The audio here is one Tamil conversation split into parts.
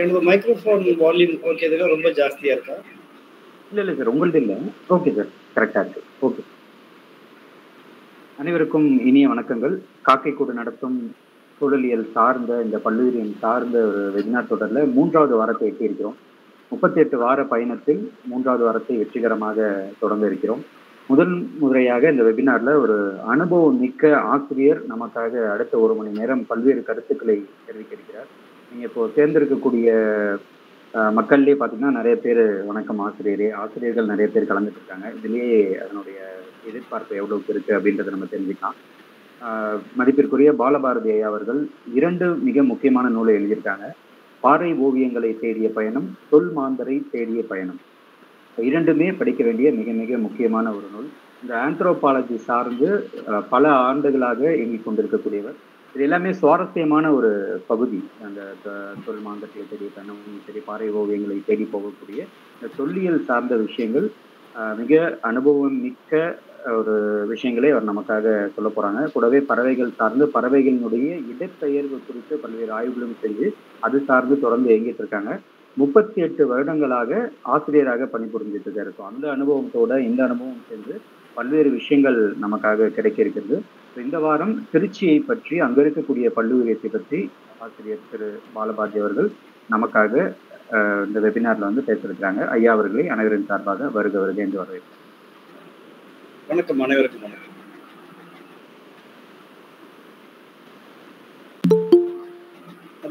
என்னோட மைக்ரோஃபோன் வால்யூம் ஓகே இதெல்லாம் ரொம்ப ஜாஸ்தியா இருக்கா? இல்ல சார், உங்களது இல்ல. ஓகே சார், கரெக்டா இருக்கு. ஓகே. அனைவருக்கும் இனிய வணக்கங்கள். காக்கைக்கூடு நடத்தும் சூழலியல் சார்ந்த இந்த பல்லுயிரியல் சார்ந்த ஒரு வெபினார் தொடர்ல 3வது வாரத்தை எட்டியிருக்கிறோம். 38 வார பயணத்தில் 3வது வாரத்தை வெற்றிகரமாக தொடங்க இருக்கிறோம். முதல் முறையாக இந்த வெபினார்ல ஒரு அனுபவம் மிக்க ஆசிரியர் நமக்காக அடுத்த 1 மணி நேரம் பல்வேறு கருத்துக்களை தெரிவிக்க இருக்கிறார். நீங்க இப்போ தேர்ந்தெடுக்கக்கூடிய மக்கள்லேயே பார்த்தீங்கன்னா நிறைய பேர் வணக்கம் ஆசிரியரே, ஆசிரியர்கள் நிறைய பேர் கலந்துட்டு இருக்காங்க. இதுலேயே அதனுடைய எதிர்பார்ப்பு எவ்வளவுக்கு இருக்கு அப்படின்றத நம்ம தெரிஞ்சுக்கலாம். மதிப்பிற்குரிய பாலபாரதி ஐயா அவர்கள் 2 மிக முக்கியமான நூலை எழுதியிருக்காங்க. பாறை ஓவியங்களை தேடிய பயணம், சொல் மாந்தரை தேடிய பயணம். 2மே படிக்க வேண்டிய மிக மிக முக்கியமான ஒரு நூல். இந்த ஆந்த்ரோபாலஜி சார்ந்து பல ஆண்டுகளாக இயங்கிக் கொண்டிருக்கக்கூடியவர். இது எல்லாமே சுவாரஸ்யமான ஒரு பகுதி. அந்த சொல் மாந்தர்களை தேடிய பயணம் சரி, பாறை ஓவியங்களை தேடி போகக்கூடிய இந்த சொல்லியல் சார்ந்த விஷயங்கள் மிக அனுபவம் மிக்க ஒரு விஷயங்களை அவர் நமக்காக சொல்ல போறாங்க. கூடவே பறவைகள் சார்ந்து பறவைகளினுடைய இடப்பெயர்வு குறித்து பல்வேறு ஆய்வுகளும் செஞ்சு அது சார்ந்து தொடர்ந்து இயங்கிட்டு இருக்காங்க. 38 வருடங்களாக ஆசிரியராக பணிபுரிஞ்சிட்டு இருக்காரு. அந்த அனுபவத்தோட இந்த அனுபவம் சேர்ந்து பல்வேறு விஷயங்கள் நமக்காக கிடைக்க இருக்கிறது. இந்த வாரம் திருச்சியை பற்றி, அங்க இருக்கக்கூடிய பல்லுயிரியத்தை பற்றி ஆசிரியர் திரு பாலபாரதி அவர்கள் நமக்காக இந்த வெபினார்ல வந்து பேசிருக்கிறாங்க. ஐயா அவர்களை அனைவரின் சார்பாக வருக வருக என்று வரவேற்கிறேன். வணக்கம், அனைவருக்கும் வணக்கம்.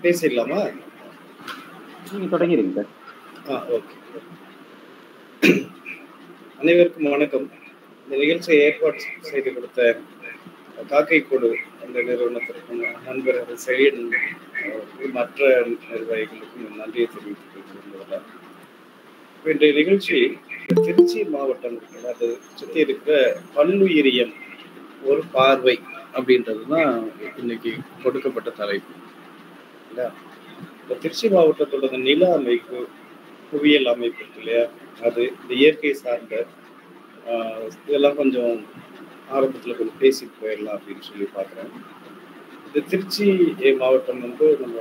பேசிடலாமா? நீங்க தொடங்கிறீங்க சார். ஓகே. அனைவருக்கும் வணக்கம். இந்த நிகழ்ச்சியை ஏற்பாடு செய்து கொடுத்த காக்கைக்கூடு அந்த நிறுவனத்திற்கும் நண்பர்கள் செழியன் மற்ற நிர்வாகிகளுக்கும் நன்றியை தெரிவித்துக் கொள்வதால் இன்றைய நிகழ்ச்சி திருச்சி மாவட்டம் அது சுற்றி இருக்கிற பல்லுயிரியம் ஒரு பார்வை அப்படின்றதுதான் இன்னைக்கு கொடுக்கப்பட்ட தலைப்பு. இந்த திருச்சி மாவட்டத்தோட நில அமைப்பு, புவியியல் அமைப்பு இருக்கு இல்லையா, அது இந்த இயற்கை சார்ந்த இதெல்லாம் கொஞ்சம் ஆரம்பத்தில் கொஞ்சம் பேசிட்டு போயிடலாம் அப்படின்னு சொல்லி பார்க்குறேன். இந்த திருச்சி மாவட்டம் வந்து நம்ம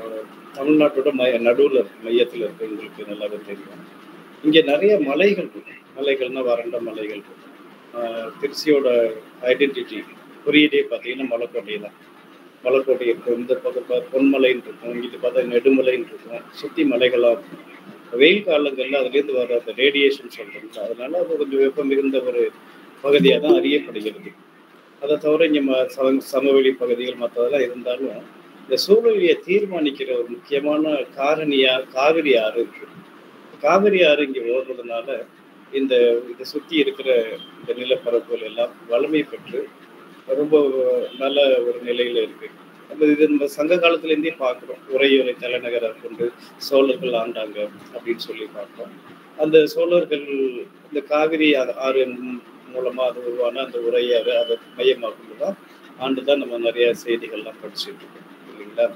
தமிழ்நாட்டோட நடுவில் இருக்கு, மையத்தில் இருக்கு. உங்களுக்கு நல்லாவே தெரியும். இங்கே நிறைய மலைகள் இருக்கு. மலைகள்னா வறண்ட மலைகள் இருக்கு. திருச்சியோட ஐடென்டிட்டி குறியீடே பார்த்தீங்கன்னா மலைக்கோட்டை தான். மலைக்கோட்டை இருக்கும். இந்த பக்கம் பொன்மலைன்னு இருக்கும், இங்கிட்டு பார்த்தா நெடுமலைன்னு இருக்கும், சுற்றி மலைகளாக இருக்கும். வெயில் காலங்களில் அதுலேருந்து வர அந்த ரேடியேஷன் சொல்கிறோம்ல, அதனால அது கொஞ்சம் வெப்பம் மிகுந்த ஒரு பகுதியாக தான் அறியப்படுகிறது. அதை தவிர இங்கே சமவெளி பகுதிகள் மற்றதெல்லாம் இருந்தாலும் இந்த சூழ்நிலையை தீர்மானிக்கிற ஒரு முக்கியமான காரணியாக காவிரி ஆறு இருக்கு. காவிரி ஆறு இங்கே ஓடுறதுனால இதை சுற்றி இருக்கிற இந்த நிலப்பரப்புகள் எல்லாம் வலிமை பெற்று ரொம்ப நல்ல ஒரு நிலையில இருக்கு. இது நம்ம சங்க காலத்திலேருந்தே பார்க்குறோம். உறையூரை தலைநகராக கொண்டு சோழர்கள் ஆண்டாங்க அப்படின்னு சொல்லி பார்த்தோம். அந்த சோழர்கள் இந்த காவிரி ஆறு மூலமா அது உருவான அந்த உரையாறு அதை மையமாக கொண்டுதான் ஆண்டுதான் நம்ம நிறைய செய்திகள்லாம் படிச்சுட்டு இருக்கோம் இல்லைங்களா.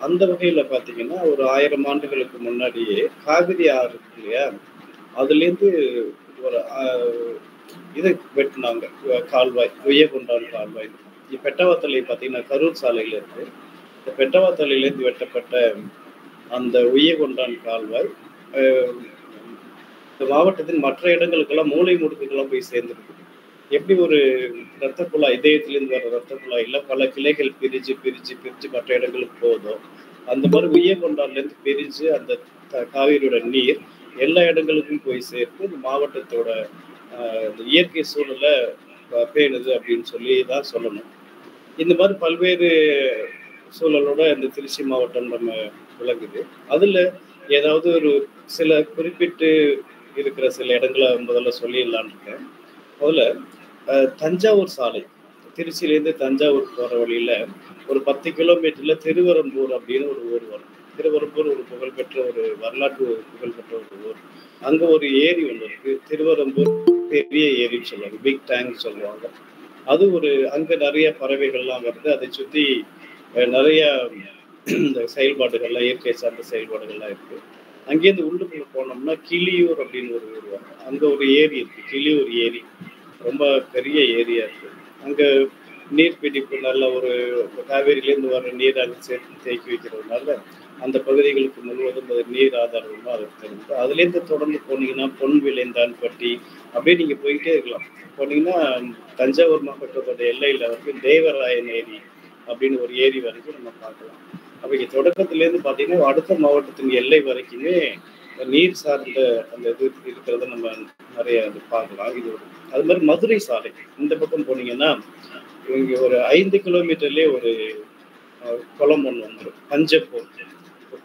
அந்த வகையில பார்த்தீங்கன்னா ஒரு 1000 ஆண்டுகளுக்கு முன்னாடியே காவிரி ஆறு இருக்கு இல்லையா, அதுலேருந்து ஒரு இது வெட்டினாங்க கால்வாய், உயர்கொண்டான் கால்வாய். பெட்டவாத்தலை பார்த்தீங்கன்னா கரூர் சாலையில இருக்கு. இந்த பெட்டவாத்தலையிலேருந்து வெட்டப்பட்ட அந்த உயர்கொண்டான் கால்வாய் இந்த மாவட்டத்தின் மற்ற இடங்களுக்கெல்லாம் மூளை முடுக்குக்கெல்லாம் போய் சேர்ந்துருக்கு. எப்படி ஒரு ரத்த குழாய், இதயத்திலேருந்து வர ரத்த குழாயில பல கிளைகள் பிரிஞ்சு பிரிஞ்சு பிரிஞ்சு மற்ற இடங்களுக்கு போதும், அந்த மாதிரி உயர்கொண்டான்லேருந்து பிரிஞ்சு அந்த காவிரியோட நீர் எல்லா இடங்களுக்கும் போய் சேர்த்து இந்த மாவட்டத்தோட இயற்கை சூழலை பேணுது அப்படின்னு சொல்லி தான் சொல்லணும். இந்த மாதிரி பல்வேறு சூழலோட இந்த திருச்சி மாவட்டம் நம்ம விளங்குது. அதுல ஏதாவது ஒரு சில குறிப்பிட்டு இருக்கிற சில இடங்களை முதல்ல சொல்லிடலான்னு இருக்கேன். முதல்ல தஞ்சாவூர் சாலை, திருச்சியிலேருந்து தஞ்சாவூர் போற வழியில ஒரு 10 கிலோமீட்டர்ல திருவரம்பூர் அப்படின்னு ஒரு ஊர் வரும். திருவரம்பூர் ஒரு புகழ்பெற்ற ஒரு வரலாற்று புகழ்பெற்ற ஒரு ஊர். அங்க ஒரு ஏரி ஒன்று இருக்கு, திருவரம்பூர் பெரிய ஏரின்னு சொல்லுவாங்க, பிக் டேங்க் சொல்லுவாங்க. அது ஒரு அங்க நிறைய பறவைகள்லாம் வருது. அதை சுற்றி நிறைய இந்த செயல்பாடுகள்லாம், இயற்கை சார்ந்த செயல்பாடுகள்லாம் இருக்கு. அங்கேருந்து உள்ளுக்குள்ள போனோம்னா கிளியூர் அப்படின்னு ஒரு ஊர் வரும். அங்க ஒரு ஏரி இருக்கு, கிளியூர் ஏரி. ரொம்ப பெரிய ஏரியா இருக்கு. அங்க நீர்பிடிப்பு நல்ல ஒரு காவேரியிலேருந்து வர நீர் அதை சேர்த்து தேக்கி வைக்கிறதுனால அந்த பகுதிகளுக்கு முழுவதும் அது நீர் ஆதாரமாக அது தெரிஞ்சு அதுலேருந்து தொடர்ந்து போனீங்கன்னா பொன் விளைந்தான்பட்டி அப்படியே நீங்கள் போயிட்டே இருக்கலாம். போனீங்கன்னா தஞ்சாவூர் மாவட்டத்தோட எல்லையில் வரைக்கும் தேவராயன் ஏரி அப்படின்னு ஒரு ஏரி வரைக்கும் நம்ம பார்க்கலாம். அப்போ இங்கே தொடக்கத்துலேருந்து பார்த்தீங்கன்னா அடுத்த மாவட்டத்தின் எல்லை வரைக்குமே நீர் சார்ந்த அந்த இது இருக்கிறத நம்ம நிறைய அது பார்க்கலாம். இது அது மாதிரி மதுரை சாலை இந்த பக்கம் போனீங்கன்னா இங்கே ஒரு 5 கிலோமீட்டர்லேயே ஒரு குளம் ஒன்று வந்துடும், பஞ்சப்பூர்.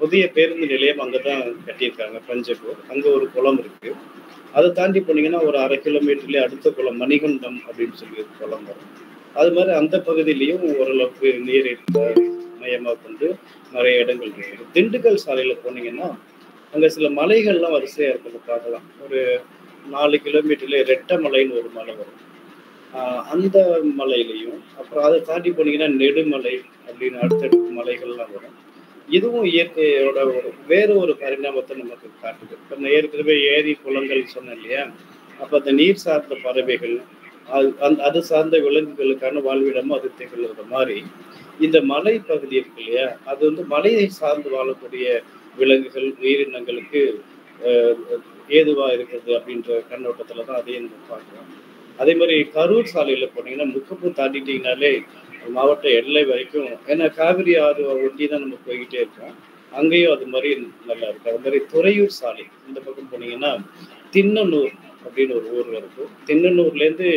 புதிய பேருந்து நிலையம் அங்கே தான் கட்டியிருக்காங்க, பஞ்சப்பூர். அங்கே ஒரு குளம் இருக்கு. அதை தாண்டி போனீங்கன்னா ஒரு 1/2 கிலோமீட்டர்லேயே அடுத்த குளம் மணிகண்டம் அப்படின்னு சொல்லி ஒரு குளம் வரும். அது மாதிரி அந்த பகுதியிலையும் ஓரளவுக்கு நீரை மையமாக கொண்டு நிறைய இடங்கள் இருக்கு. திண்டுக்கல் சாலையில் போனீங்கன்னா அங்கே சில மலைகள்லாம் வரிசையாக இருக்கிறத பார்க்கலாம். ஒரு 4 கிலோமீட்டர்லேயே ரெட்டமலைன்னு ஒரு மலை வரும். அந்த மலையிலையும் அப்புறம் அதை தாண்டி போனீங்கன்னா நெடுமலை அப்படின்னு அடுத்தடுத்த மலைகள்லாம் வரும். இதுவும் இயற்கையோட ஒரு வேறு ஒரு பரிணாமத்தை நமக்கு காட்டுது. இப்போ நான் ஏற்கனவே ஏரி குளங்கள் சொன்னேன் இல்லையா, அப்போ அந்த நீர் சார்ந்த பறவைகள் அது சார்ந்த விலங்குகளுக்கான வாழ்விடமும் அது திகழ்கிற மாதிரி இந்த மலை பகுதி இருக்கு இல்லையா, அது வந்து மலையை சார்ந்து வாழக்கூடிய விலங்குகள் உயிரினங்களுக்கு ஏதுவா இருக்குது அப்படின்ற கண்ணோட்டத்துல தான் அதையும் நம்ம பார்க்கலாம். அதே மாதிரி கரூர் சாலையில போனீங்கன்னா முக்கப்பூ தாண்டிட்டீங்கனாலே மாவட்ட எல்லை வரைக்கும், ஏன்னா காவிரி ஆறு ஒட்டி தான் நம்ம போய்கிட்டே இருக்கோம், அங்கேயும் அது மாதிரி நல்லா இருக்கு. அது மாதிரி துறையூர் சாலை இந்த பக்கம் போனீங்கன்னா திண்ணனூர் அப்படின்னு ஒரு ஊர் வருது. திண்ணனூர்லேருந்து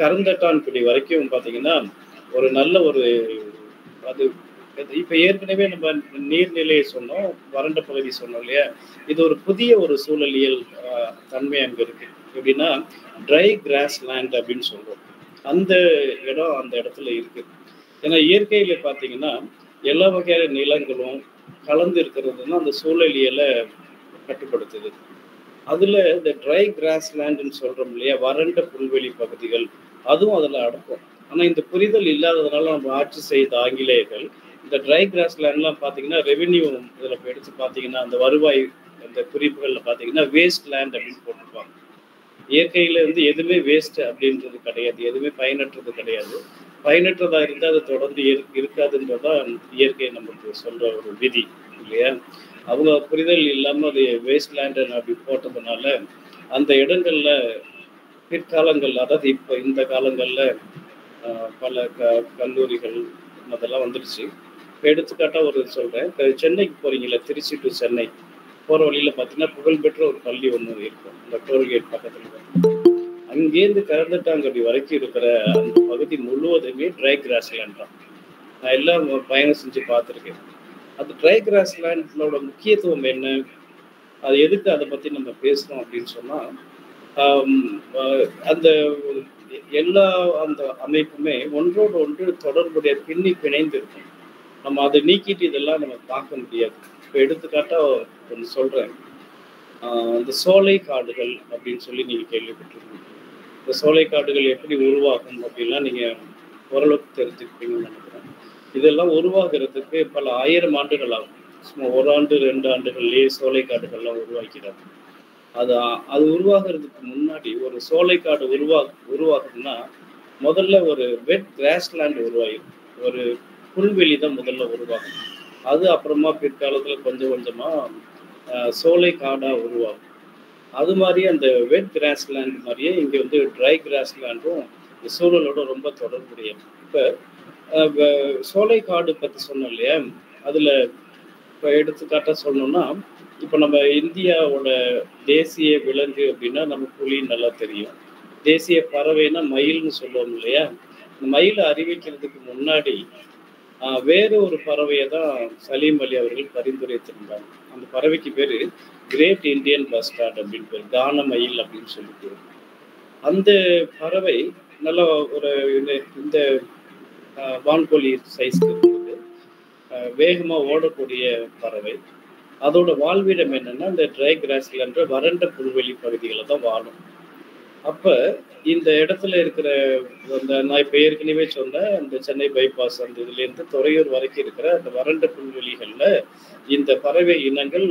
கருந்தட்டான்குடி வரைக்கும் பார்த்தீங்கன்னா ஒரு நல்ல ஒரு அது இப்ப ஏற்கனவே நம்ம நீர்நிலையை சொன்னோம், வறண்ட பகுதி சொன்னோம் இல்லையா, இது ஒரு புதிய ஒரு சூழலியல் தன்மை அங்க இருக்கு. எப்படின்னா ட்ரை கிராஸ் லேண்ட் அப்படின்னு சொல்றோம், அந்த இடம் அந்த இடத்துல இருக்கு. ஏன்னா இயற்கையில பாத்தீங்கன்னா எல்லா வகையான நிலங்களும் கலந்து இருக்கிறதுனா அந்த சூழலியலை கட்டுப்படுத்துது. அதுல இந்த ட்ரை கிராஸ் லேண்ட்னு சொல்றோம் இல்லையா, வறண்ட புல்வெளி பகுதிகள், அதுவும் அதுல அடக்கும். ஆனா இந்த புரிதல் இல்லாததுனால நம்ம ஆட்சி செய்த ஆங்கிலேயர்கள் இந்த ட்ரை கிராஸ் லேண்ட்லாம் பார்த்தீங்கன்னா ரெவென்யூ இதில் எடுத்து பார்த்தீங்கன்னா அந்த வருவாய் அந்த குறிப்புகளில் பார்த்தீங்கன்னா வேஸ்ட் லேண்ட் அப்படின்னு போட்டிருப்பாங்க. இயற்கையில் வந்து எதுவுமே வேஸ்ட் அப்படின்றது கிடையாது, எதுவுமே பயனற்றது கிடையாது. பயனற்றதாக இருந்தால் அது தொடர்ந்து இருக்காதுன்றதான் இயற்கை நமக்கு சொல்ற ஒரு விதி இல்லையா. அவங்க புரிதல் இல்லாமல் அது வேஸ்ட் லேண்ட் அப்படி போட்டதுனால அந்த இடங்கள்ல பிற்காலங்கள், அதாவது இப்போ இந்த காலங்களில் பல கல்லூரிகள் அதெல்லாம் வந்துடுச்சு. இப்போ எடுத்துக்காட்டா ஒரு சொல்கிறேன், இப்போ சென்னைக்கு போகிறீங்களா, திருச்சி டு சென்னை போகிற வழியில் பார்த்தீங்கன்னா புகழ்பெற்ற ஒரு பள்ளி ஒன்று இருக்கும், இந்த டோல்கேட் பக்கத்தில். அங்கேருந்து கரந்தட்டாங்கடி வரைக்கும் இருக்கிற அந்த பகுதி முழுவதுமே ட்ரை கிராஸ் லேண்ட் தான். நான் எல்லாம் பயணம் செஞ்சு பார்த்துருக்கேன். அந்த ட்ரை கிராஸ் லேண்டோட முக்கியத்துவம் என்ன, அது எதுக்கு அதை பற்றி நம்ம பேசுகிறோம் அப்படின்னு சொன்னால், அந்த எல்லா அந்த அமைப்புமே ஒன்றோடு ஒன்று தொடர்புடைய பிணைந்து இருக்கும். நம்ம அதை நீக்கிட்டு இதெல்லாம் நம்ம பார்க்க முடியாது. இப்போ எடுத்துக்காட்டா ஒன்று சொல்கிறேன், இந்த சோலை காடுகள் அப்படின்னு சொல்லி நீங்கள் கேள்விப்பட்டிருக்கீங்க. இந்த சோலை காடுகள் எப்படி உருவாகும் அப்படின்லாம் நீங்கள் ஓரளவுக்கு தெரிஞ்சுக்கிட்டீங்கன்னு நினைக்கிறேன். இதெல்லாம் உருவாகிறதுக்கு பல 1000 ஆண்டுகள் ஆகும். சும்மா 1 ஆண்டு 2 ஆண்டுகள்லேயே சோலை காடுகள்லாம் உருவாக்கிறாங்க. அது உருவாகிறதுக்கு முன்னாடி ஒரு சோலைக்காடு உருவாகுதுன்னா முதல்ல ஒரு வெட் கிராஸ்லேண்ட் உருவாகும், ஒரு புல்வெளி தான் முதல்ல உருவாகும். அது அப்புறமா பிற்காலத்தில் கொஞ்சம் கொஞ்சமாக சோலை காடாக உருவாகும். அது மாதிரி அந்த வெட் கிராஸ்லேண்ட் மாதிரியே இங்கே வந்து ட்ரை கிராஸ்லேண்டும் இந்த சூழலோட ரொம்ப தொடர்புடையது. இப்போ சோலை காடு பற்றி சொன்னோம் இல்லையா, அதில் இப்போ எடுத்துக்காட்டாக சொல்லணும்னா, இப்போ நம்ம இந்தியாவோட தேசிய விலங்கு அப்படின்னா நம்ம புலி நல்லா தெரியும். தேசிய பறவைன்னா மயில்னு சொல்லுவோம் இல்லையா. இந்த மயிலை அறிவிக்கிறதுக்கு முன்னாடி வேறு ஒரு பறவையை தான் சலீம் அலி அவர்கள் பரிந்துரைத்திருந்தாங்க. அந்த பறவைக்கு பேர் கிரேட் இந்தியன் பஸ்டார்ட் அப்படின்னு பேர், கான மயில் அப்படின்னு சொல்லிட்டு. அந்த பறவை நல்லா ஒரு இந்த வான்கோழி சைஸ்க்கு இருக்குது, வேகமாக ஓடக்கூடிய பறவை. அதோட வாழ்விடம் என்னன்னா இந்த ட்ரை கிராஸ்ல என்ற வறண்ட புல்வெளி பகுதிகளை தான் வாழும். அப்ப இந்த இடத்துல இருக்கிற அந்த நான் இப்ப ஏற்கனவே சொன்ன அந்த சென்னை பைபாஸ் அந்த இதுல இருந்து துறையூர் வரைக்கும் இருக்கிற அந்த வறண்ட புல்வெளிகள்ல இந்த பறவை இனங்கள்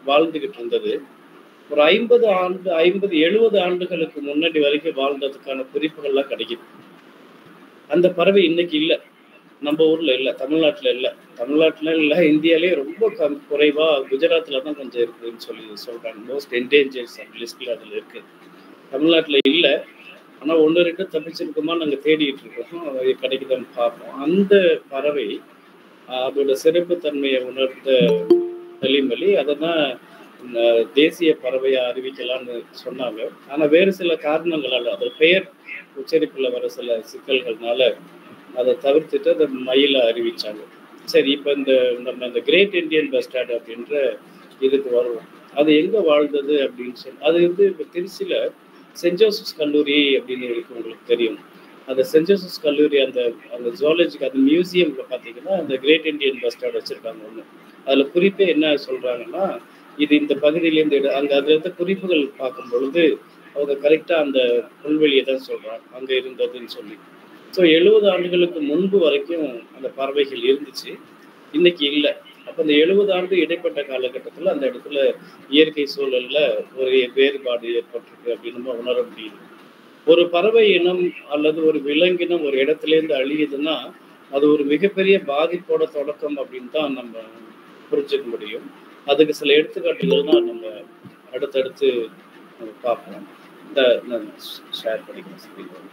வாழ்ந்துகிட்டு இருந்தது. ஒரு 50 70 ஆண்டுகளுக்கு முன்னாடி வரைக்கும் வாழ்ந்ததுக்கான குறிப்புகள்லாம் கிடைக்குது. அந்த பறவை இன்னைக்கு இல்லை, நம்ம ஊர்ல இல்லை, தமிழ்நாட்டில் இல்லை. தமிழ்நாட்டில் இல்லை, இந்தியாவிலேயே ரொம்ப குறைவா குஜராத்தில் தான் கொஞ்சம் இருக்குதுன்னு சொல்றாங்க. மோஸ்ட் என்டேஞ்சர்ஸ் லிஸ்ட்ல அதில் இருக்கு. தமிழ்நாட்டில் இல்லை, ஆனால் ஒன்று ரெண்டு தப்பிச்சிருக்குமா நாங்கள் தேடிட்டு இருக்கோம், அது கிடைக்குதான்னு பார்ப்போம். அந்த பறவை அதோட சிறப்புத்தன்மையை உணர்ந்த தெளிமொழி அதை தான் தேசிய பறவையை அறிவிக்கலாம்னு சொன்னாங்க. ஆனால் வேறு சில காரணங்களால் அது பெயர் உச்சரிப்பில் வர சில சிக்கல்கள்னால அதை தவிர்த்துட்டு அதை மயில அறிவிச்சாங்க. சரி, இப்போ நம்ம இந்த கிரேட் இண்டியன் பஸ்டார்ட் அப்படின்ற இதுக்கு வருவோம். அது எங்க வாழ்ந்தது அப்படின்னு சொல்லி, அது இப்போ திருச்சியில சென்ட் ஜோசப்ஸ் கல்லூரி அப்படின்னு இருக்கு, உங்களுக்கு தெரியும். அந்த சென்ட் ஜோசப்ஸ் கல்லூரி அந்த ஜுவாலஜிக்கு அந்த மியூசியம்ல பார்த்தீங்கன்னா அந்த கிரேட் இண்டியன் பஸ்டார்ட் வச்சிருக்காங்க ஒன்று. அதுல குறிப்பே என்ன சொல்றாங்கன்னா, இது இந்த பகுதியிலேருந்து அதுல இருந்த குறிப்புகள் பார்க்கும் பொழுது அவங்க கரெக்டா அந்த புல்வெளியை தான் சொல்றாங்க அங்க இருந்ததுன்னு சொல்லி. ஸோ 70 ஆண்டுகளுக்கு முன்பு வரைக்கும் அந்த பறவைகள் இருந்துச்சு, இன்னைக்கு இல்லை. அப்போ அந்த 70 ஆண்டு இடைப்பட்ட காலகட்டத்தில் அந்த இடத்துல இயற்கை சூழல்ல ஒரு வேறுபாடு ஏற்பட்டிருக்கு அப்படின்னு நம்ம உணர முடியுது. ஒரு பறவை இனம் அல்லது ஒரு விலங்கினம் ஒரு இடத்துலேருந்து அழியுதுன்னா அது ஒரு மிகப்பெரிய பாதிப்போட தொடக்கம் அப்படின்னு தான் நம்ம புரிஞ்சுக்க முடியும். அதுக்கு சில எடுத்துக்காட்டுகள் தான் நம்ம அடுத்தடுத்து பார்ப்போம். நான் ஷேர் பண்ணிக்கிறேன்.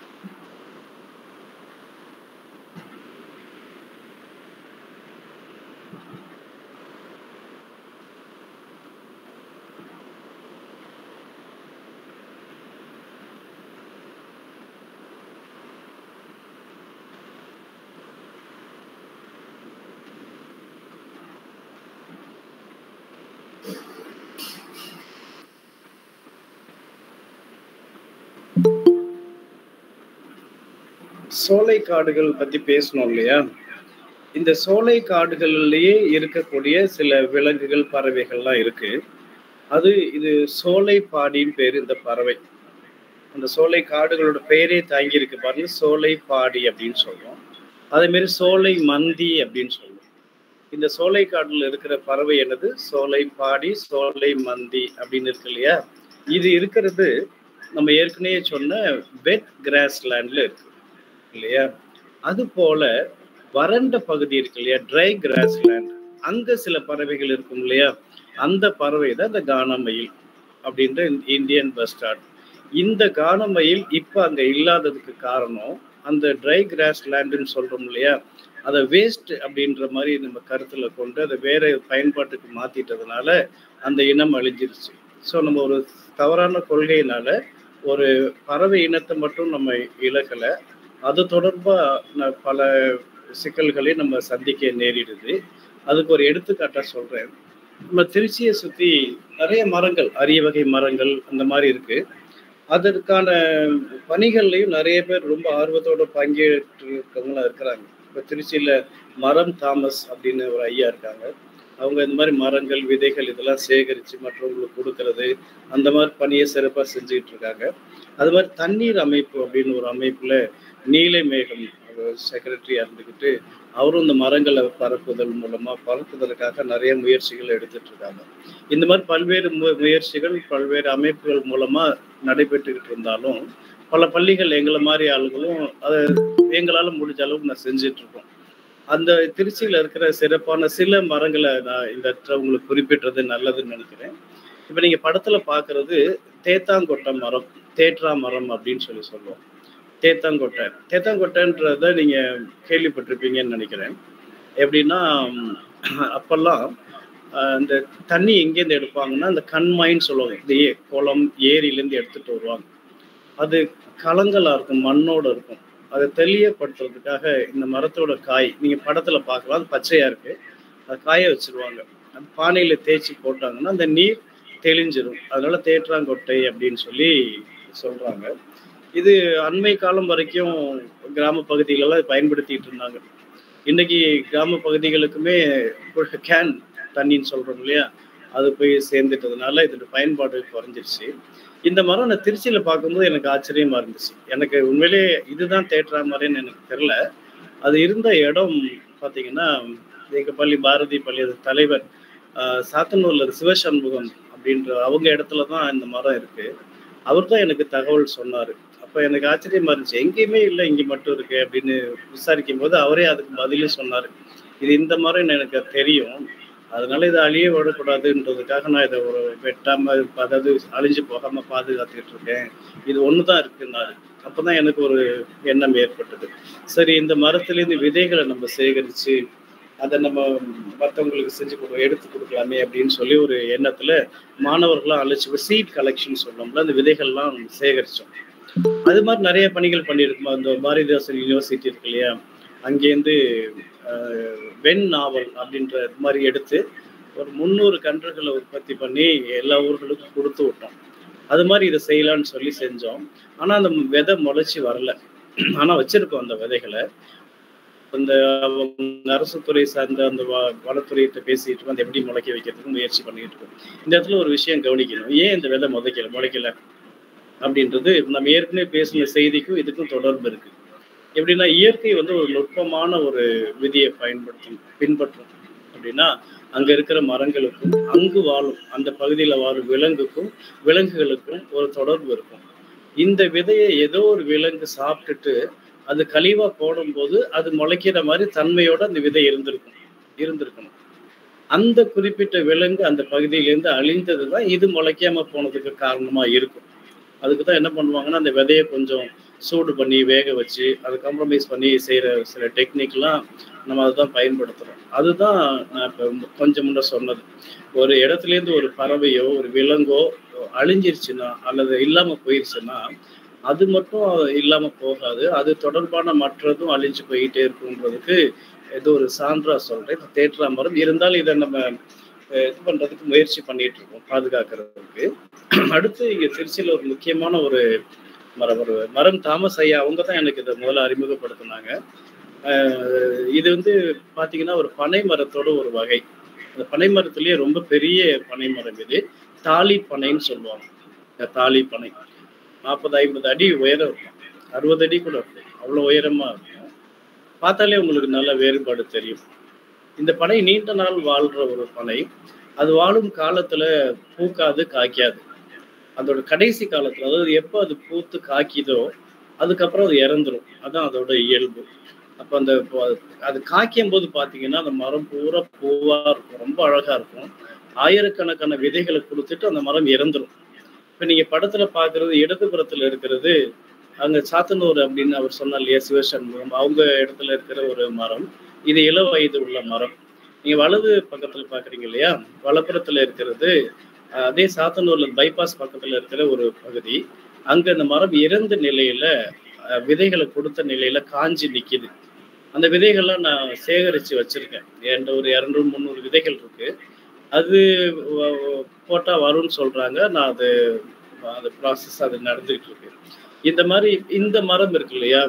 சோலை காடுகள் பத்தி பேசணும் இல்லையா? இந்த சோலை காடுகளிலேயே இருக்கக்கூடிய சில விலங்குகள் பறவைகள்லாம் இருக்கு. இது சோலை பாடின்னு பேரு இந்த பறவை. அந்த சோலை காடுகளோட பெயரே தாங்கி இருக்கு பாருங்க, சோலை பாடி அப்படின்னு சொல்லுவோம். அதே மாதிரி சோலை மந்தி அப்படின்னு சொல்லுவோம். இந்த சோலை காடுல இருக்கிற பறவை என்னது? சோலை பாடி, சோலை மந்தி அப்படின்னு இருக்கு இல்லையா? இது இருக்கிறது நம்ம ஏற்கனவே சொன்ன வெட் கிராஸ் லேண்ட்ல இருக்கு இல்லையா? அது போல வறண்ட பகுதி இருக்கு இல்லையா, ட்ரை கிராஸ் லேண்ட், அங்க சில பறவைகள் இருக்கும் இல்லையா? அந்த பறவை தான் இந்த கானமயில் அப்படின்ற இந்தியன் பஸ்டார்ட். இந்த கானமயில் இப்ப அங்க இல்லாததுக்கு காரணம் அந்த ட்ரை கிராஸ் லேண்டுன்னு சொல்றோம் இல்லையா, அதை வேஸ்ட் அப்படின்ற மாதிரி நம்ம கருத்துல கொண்டு அதை வேற பயன்பாட்டுக்கு மாத்திட்டதுனால அந்த இனம் அழிஞ்சிருச்சு. ஸோ நம்ம ஒரு தவறான கொள்கையினால ஒரு பறவை இனத்தை மட்டும் நம்ம இழக்கலை, அது தொடர்பா பல சிக்கல்களை நம்ம சந்திக்க நேரிடுது. அதுக்கு ஒரு எடுத்துக்காட்டா சொல்றேன். நம்ம திருச்சியை சுத்தி நிறைய மரங்கள், அரிய வகை மரங்கள் அந்த மாதிரி இருக்கு. அதற்கான பணிகள்லையும் நிறைய பேர் ரொம்ப ஆர்வத்தோட பங்கேற்று இருக்கவங்களா இருக்கிறாங்க. இப்போ திருச்சியில மரம் தாமஸ் அப்படின்னு ஒரு ஐயா இருக்காங்க. அவங்க இந்த மாதிரி மரங்கள், விதைகள் இதெல்லாம் சேகரித்து மற்றவங்களுக்கு கொடுக்கறது, அந்த மாதிரி பணியை சிறப்பாக செஞ்சுக்கிட்டு இருக்காங்க. அது மாதிரி தண்ணீர் அமைப்பு அப்படின்னு ஒரு அமைப்புல நீலை மேகம் செக்ரட்டரியா இருந்துக்கிட்டு அவரும் இந்த மரங்களை பரப்புதற்காக நிறைய முயற்சிகள் எடுத்துட்டு இருக்காங்க. இந்த மாதிரி பல்வேறு முயற்சிகள் பல்வேறு அமைப்புகள் மூலமா நடைபெற்றுக்கிட்டு இருந்தாலும் பல பள்ளிகள் எங்களை மாதிரி ஆளுங்களும் அதை எங்களால முடிஞ்ச அளவுக்கு நான் செஞ்சுட்டு இருக்கோம். அந்த திருச்சியில இருக்கிற சிறப்பான சில மரங்களை நான் இந்த உங்களுக்கு குறிப்பிட்டது நல்லதுன்னு நினைக்கிறேன். இப்ப நீங்க படத்துல பாக்குறது தேத்தாங்கொட்டை மரம், தேற்றா மரம் அப்படின்னு சொல்லுவோம். தேத்தாங்கொட்டைன்றத நீங்க கேள்விப்பட்டிருப்பீங்கன்னு நினைக்கிறேன். எப்படின்னா அப்பெல்லாம் இந்த தண்ணி எங்கேருந்து எடுப்பாங்கன்னா இந்த கண்மாயின்னு சொல்லுவாங்க, இந்த குளம் ஏரியிலேருந்து எடுத்துட்டு வருவாங்க. அது கலங்கலா இருக்கும், மண்ணோட இருக்கும். அதை தெளியப்படுத்துறதுக்காக இந்த மரத்தோட காய் நீங்க படத்துல பார்க்கலாம், அது பச்சையா இருக்கு, அது காய வச்சிருவாங்க. அந்த பானையில தேய்ச்சி போட்டாங்கன்னா அந்த நீர் தெளிஞ்சிடும். அதனால தேற்றாங்கொட்டை அப்படின்னு சொல்றாங்க. இது அண்மை காலம் வரைக்கும் கிராம பகுதிகளெல்லாம் பயன்படுத்திட்டு இருந்தாங்க. இன்னைக்கு கிராம பகுதிகளுக்குமே கேன் தண்ணின்னு சொல்றோம் இல்லையா, அது போய் சேர்ந்துட்டதுனால இதோட பயன்பாடு குறைஞ்சிருச்சு. இந்த மரம் நான் திருச்சியில பார்க்கும்போது எனக்கு ஆச்சரியமா இருந்துச்சு. எனக்கு உண்மையிலே இதுதான் தேற்றா மரம்னு எனக்கு தெரியல. அது இருந்த இடம் பார்த்தீங்கன்னா எங்க பள்ளி பாரதி பள்ளி தலைவர் சாத்தனூர்ல சிவசண்முகம் அப்படின்ற அவங்க இடத்துல தான் இந்த மரம் இருக்கு. அவர் தான் எனக்கு தகவல் சொன்னாரு. அப்ப அப்ப எனக்கு ஆச்சரியமா இருந்துச்சு. எங்கேயுமே இல்ல, இங்க மட்டும் இருக்கு அப்படின்னு விசாரிக்கும்போது அவரே அதுக்கு பதிலே சொன்னாரு. இது இந்த மரம் எனக்கு தெரியும். அதனால இத அழிய விடக்கூடாதுன்றதுக்காக நான் இத ஒரு வெட்டாம, அதாவது அழிஞ்சு போகாம பாதுகாத்துக்கிட்டு இருக்கேன். இது ஒண்ணு தான் இருக்குன்னாரு. அப்பதான் எனக்கு ஒரு எண்ணம் ஏற்பட்டது. சரி, இந்த மரத்திலேருந்து விதைகள நம்ம சேகரிச்சு, அத நம்ம மத்தவங்களுக்கு செஞ்சு எடுத்து குடுக்கலாமே அப்படின்னு சொல்லி ஒரு எண்ணத்துல மாணவர்களா அழைச்சு சீட் கலெக்ஷன் சொல்லுவோம்ல, அந்த விதைகள்லாம் சேகரிச்சோம். அது மாரி நெறைய பணிகள் பண்ணியிருக்கோம். அந்த பாரதிதாசன் யூனிவர்சிட்டி இருக்கு இல்லையா? அங்கேருந்து அ வெண் நாவல் அப்படின்ற மாரி எடுத்து, ஒரு 300 கன்றுகள உற்பத்தி பண்ணி எல்லா ஊர்களுக்கும் குடுத்து விட்டோம். அது மாரி இத செய்யலான்னு சொல்லி செஞ்சோம். ஆனா அந்த விதை முளைச்சு வரல. ஆனா வச்சிருக்கோம் அந்த விதைகள. அந்த அரசு துறை சார்ந்த அந்த வனத்துறையிட்ட பேசிட்டு இருக்கோம். அத எப்படி முளைக்க வைக்கிறதுக்கு முயற்சி பண்ணிட்டு இருக்கோம். இந்த இடத்துல ஒரு விஷயம் கவனிக்கணும். ஏன் இந்த விதை முளைக்கல அப்படின்றது நம்ம ஏற்கனவே பேசின செய்திக்கும் இதுக்கும் தொடர்பு இருக்கு. எப்படின்னா, இயற்கை வந்து ஒரு நுட்பமான ஒரு விதியை பின்பற்றும். அப்படின்னா, அங்க இருக்கிற மரங்களுக்கும், அங்கு வாழும் அந்த பகுதியில வாழும் விலங்குகளுக்கும் ஒரு தொடர்பு இருக்கும். இந்த விதையை ஏதோ ஒரு விலங்கு சாப்பிட்டுட்டு அது கழிவா போடும்போது அது முளைக்கிற மாதிரி தன்மையோட அந்த விதை இருந்திருக்கணும். அந்த குறிப்பிட்ட விலங்கு அந்த பகுதியிலேருந்து அழிந்ததுதான் இது முளைக்காம போனதுக்கு காரணமா இருக்கும். அதுக்கு தான் என்ன பண்ணுவாங்கன்னா, அந்த விதைய கொஞ்சம் சூடு பண்ணி, வேக வச்சு, அத காம்ப்ரமைஸ் பண்ணி செய்ற சில டெக்னிக்லாம் நம்ம அதுதான் பயன்படுத்துறோம். அதுதான் நான் இப்ப கொஞ்சம் முன்ன சொன்னது. ஒரு இடத்துலேருந்து ஒரு பறவையோ, ஒரு விலங்கோ அழிஞ்சிருச்சுன்னா, அல்லது இல்லாம போயிருச்சுன்னா, அது மட்டும் இல்லாம போகாது. அது தொடர்பான மற்றதும் அழிஞ்சு போயிட்டே இருக்குன்றதுக்கு இது ஒரு சான்றா சொல்றேன். இந்த தேற்றா மரம். இருந்தாலும் இத நம்ம இது பண்றதுக்கு முயற்சி பண்ணிட்டு இருக்கோம், பாதுகாக்கிறதுக்கு. அடுத்து இங்க திருச்சியில ஒரு முக்கியமான ஒரு மரம் தாமஸ் ஐயா அவங்க தான் எனக்கு இதை முதல்ல அறிமுகப்படுத்தினாங்க. இது வந்து பாத்தீங்கன்னா ஒரு பனை மரத்தோட ஒரு வகை. அந்த பனை மரத்திலேயே ரொம்ப பெரிய பனை மரம் இது. தாலி பனைன்னு சொல்லுவாங்க. இந்த தாலி பனை 40-50 அடி உயரம் இருக்கும். 60 அடி கூட இருக்கும். அவ்வளவு உயரமா இருக்கும். பார்த்தாலே உங்களுக்கு நல்ல வேறுபாடு தெரியும். இந்த பனை நீண்ட நாள் வாழ்ற ஒரு பனை. அது வாழும் காலத்துல பூக்காது, காய்க்காது. அதோட கடைசி காலத்துல, அதாவது எப்ப அது பூத்து காய்க்குதோ அதுக்கப்புறம் அது இறந்துரும். அதான் அதோட இயல்பு. அப்ப அந்த அது காய்க்கும் போது பாத்தீங்கன்னா அந்த மரம் பூரா பூவா இருக்கும், ரொம்ப அழகா இருக்கும். ஆயிரக்கணக்கான விதைகளை கொடுத்துட்டு அந்த மரம் இறந்துரும். இப்ப நீங்க படத்துல பாக்குறது இடதுபுறத்துல இருக்கிறது அங்க சாத்தனூர் அப்படின்னு அவர் சொன்னார் இல்லையா, சிவசண்முகம் அவங்க இடத்துல இருக்கிற ஒரு மரம். இது இள வயது உள்ள மரம். நீங்க வலது பக்கத்துல பாக்குறீங்க இல்லையா, வலப்புறத்துல இருக்கிறது அதே சாத்தனூர்ல பைபாஸ் பக்கத்துல இருக்கிற ஒரு பகுதி. அங்க அந்த மரம் இறந்த நிலையில விதைகளை கொடுத்த நிலையில காஞ்சி நிக்குது. அந்த விதைகள்லாம் நான் சேகரிச்சு வச்சிருக்கேன். என்கிட்ட ஒரு 200-300 விதைகள் இருக்கு. அது போட்டா வரும்னு சொல்றாங்க. நான் அது ப்ராசஸ் அது நடந்துகிட்டு இருக்கு. இந்த மாதிரி இந்த மரம் இருக்கு இல்லையா,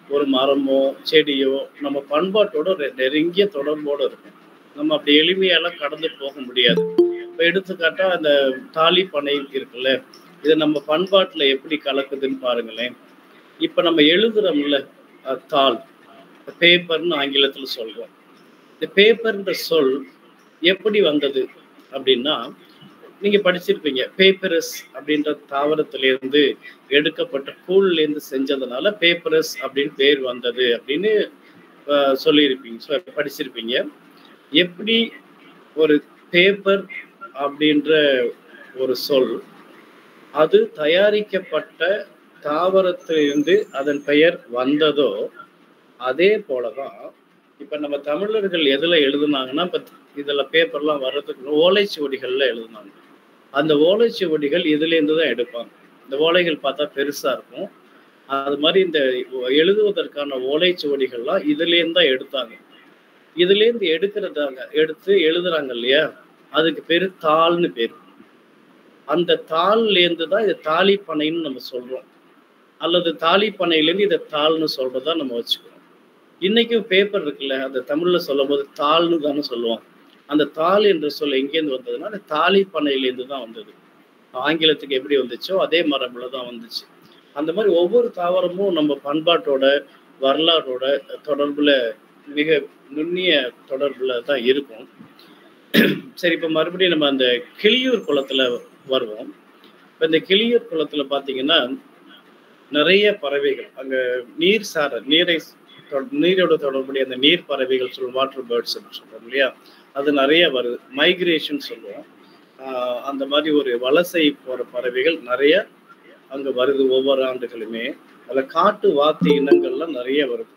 ஒரு மரமோ செடியோ நம்ம பண்பாட்டோட நெருங்கிய தொடர்போட இருக்கும். நம்ம அப்படி எளிமையெல்லாம் கடந்து போக முடியாது. இப்ப எடுத்துக்காட்டா அந்த தாலி பனை இருக்குல்ல, இதை நம்ம பண்பாட்டுல எப்படி கலக்குதுன்னு பாருங்களேன். இப்ப நம்ம எழுதுறோம்ல, தாள், பேப்பர்னு ஆங்கிலத்துல சொல்றோம். இந்த பேப்பர்ன்ற சொல் எப்படி வந்தது அப்படின்னா, நீங்க படிச்சிருப்பீங்க. பேப்பரஸ் அப்படின்ற தாவரத்திலிருந்து எடுக்கப்பட்ட கூழ்ல இருந்து செஞ்சதுனால பேப்பரஸ் அப்படின்னு பேர் வந்தது அப்படின்னு சொல்லியிருப்பீங்க, படிச்சிருப்பீங்க. எப்படி ஒரு பேப்பர் அப்படின்ற ஒரு சொல் அது தயாரிக்கப்பட்ட தாவரத்திலிருந்து அதன் பெயர் வந்ததோ, அதே போலதான் இப்ப நம்ம தமிழர்கள் எதுல எழுதுனாங்கன்னா, இப்ப இதுல பேப்பர்லாம் வர்றதுக்கு ஓலைச்சுவடிகள்ல எழுதுனாங்க. அந்த ஓலைச்சுவடிகள் இதுல இருந்து தான் எடுப்பாங்க. இந்த ஓலைகள் பார்த்தா பெருசா இருக்கும். அது மாதிரி இந்த எழுதுவதற்கான ஓலைச்சுவடிகள்லாம் இதுல இருந்து தான் எடுத்தாங்க. இதுல இருந்து எடுத்து எழுதுறாங்க இல்லையா, அதுக்கு பேரு தாள்னு பேரு. அந்த தாள்ல இருந்து தான் இதை தாலி பனைன்னு நம்ம சொல்றோம். அல்லது தாலி பனையிலேருந்து இதை தாள்னு சொல்றதா நம்ம வச்சுக்கிறோம். இன்னைக்கும் பேப்பர் இருக்குல்ல, அந்த தமிழ்ல சொல்லும் போது தாள்னு தானே சொல்லுவோம். அந்த தாள் என்ற சொல் எங்கேருந்து வந்ததுன்னா, அந்த தாலி பனையிலேருந்து தான் வந்தது. ஆங்கிலத்துக்கு எப்படி வந்துச்சோ அதே மரபுல தான் வந்துச்சு. அந்த மாதிரி ஒவ்வொரு தாவரமும் நம்ம பண்பாட்டோட, வரலாறோட தொடர்புல மிக நுண்ணிய தொடர்புல தான் இருக்கும். சரி, இப்ப மறுபடியும் நம்ம அந்த கிளியூர் குளத்துல வருவோம். இப்ப இந்த கிளியூர் குளத்துல பாத்தீங்கன்னா, நிறைய பறவைகள் அங்க நீரோட தொடர்புடைய அந்த நீர் பறவைகள் சொல்லுவோம், வாட்டர் பேர்ட்ஸ் சொல்றோம் இல்லையா, அது நிறைய வருது. மைக்ரேஷன் சொல்லுவோம். அந்த மாதிரி ஒரு வலசை போற பறவைகள் நிறைய அங்க வருது ஒவ்வொரு ஆண்டுகளுமே. அதுல காட்டு வாத்து இனங்கள்லாம் நிறைய வருது.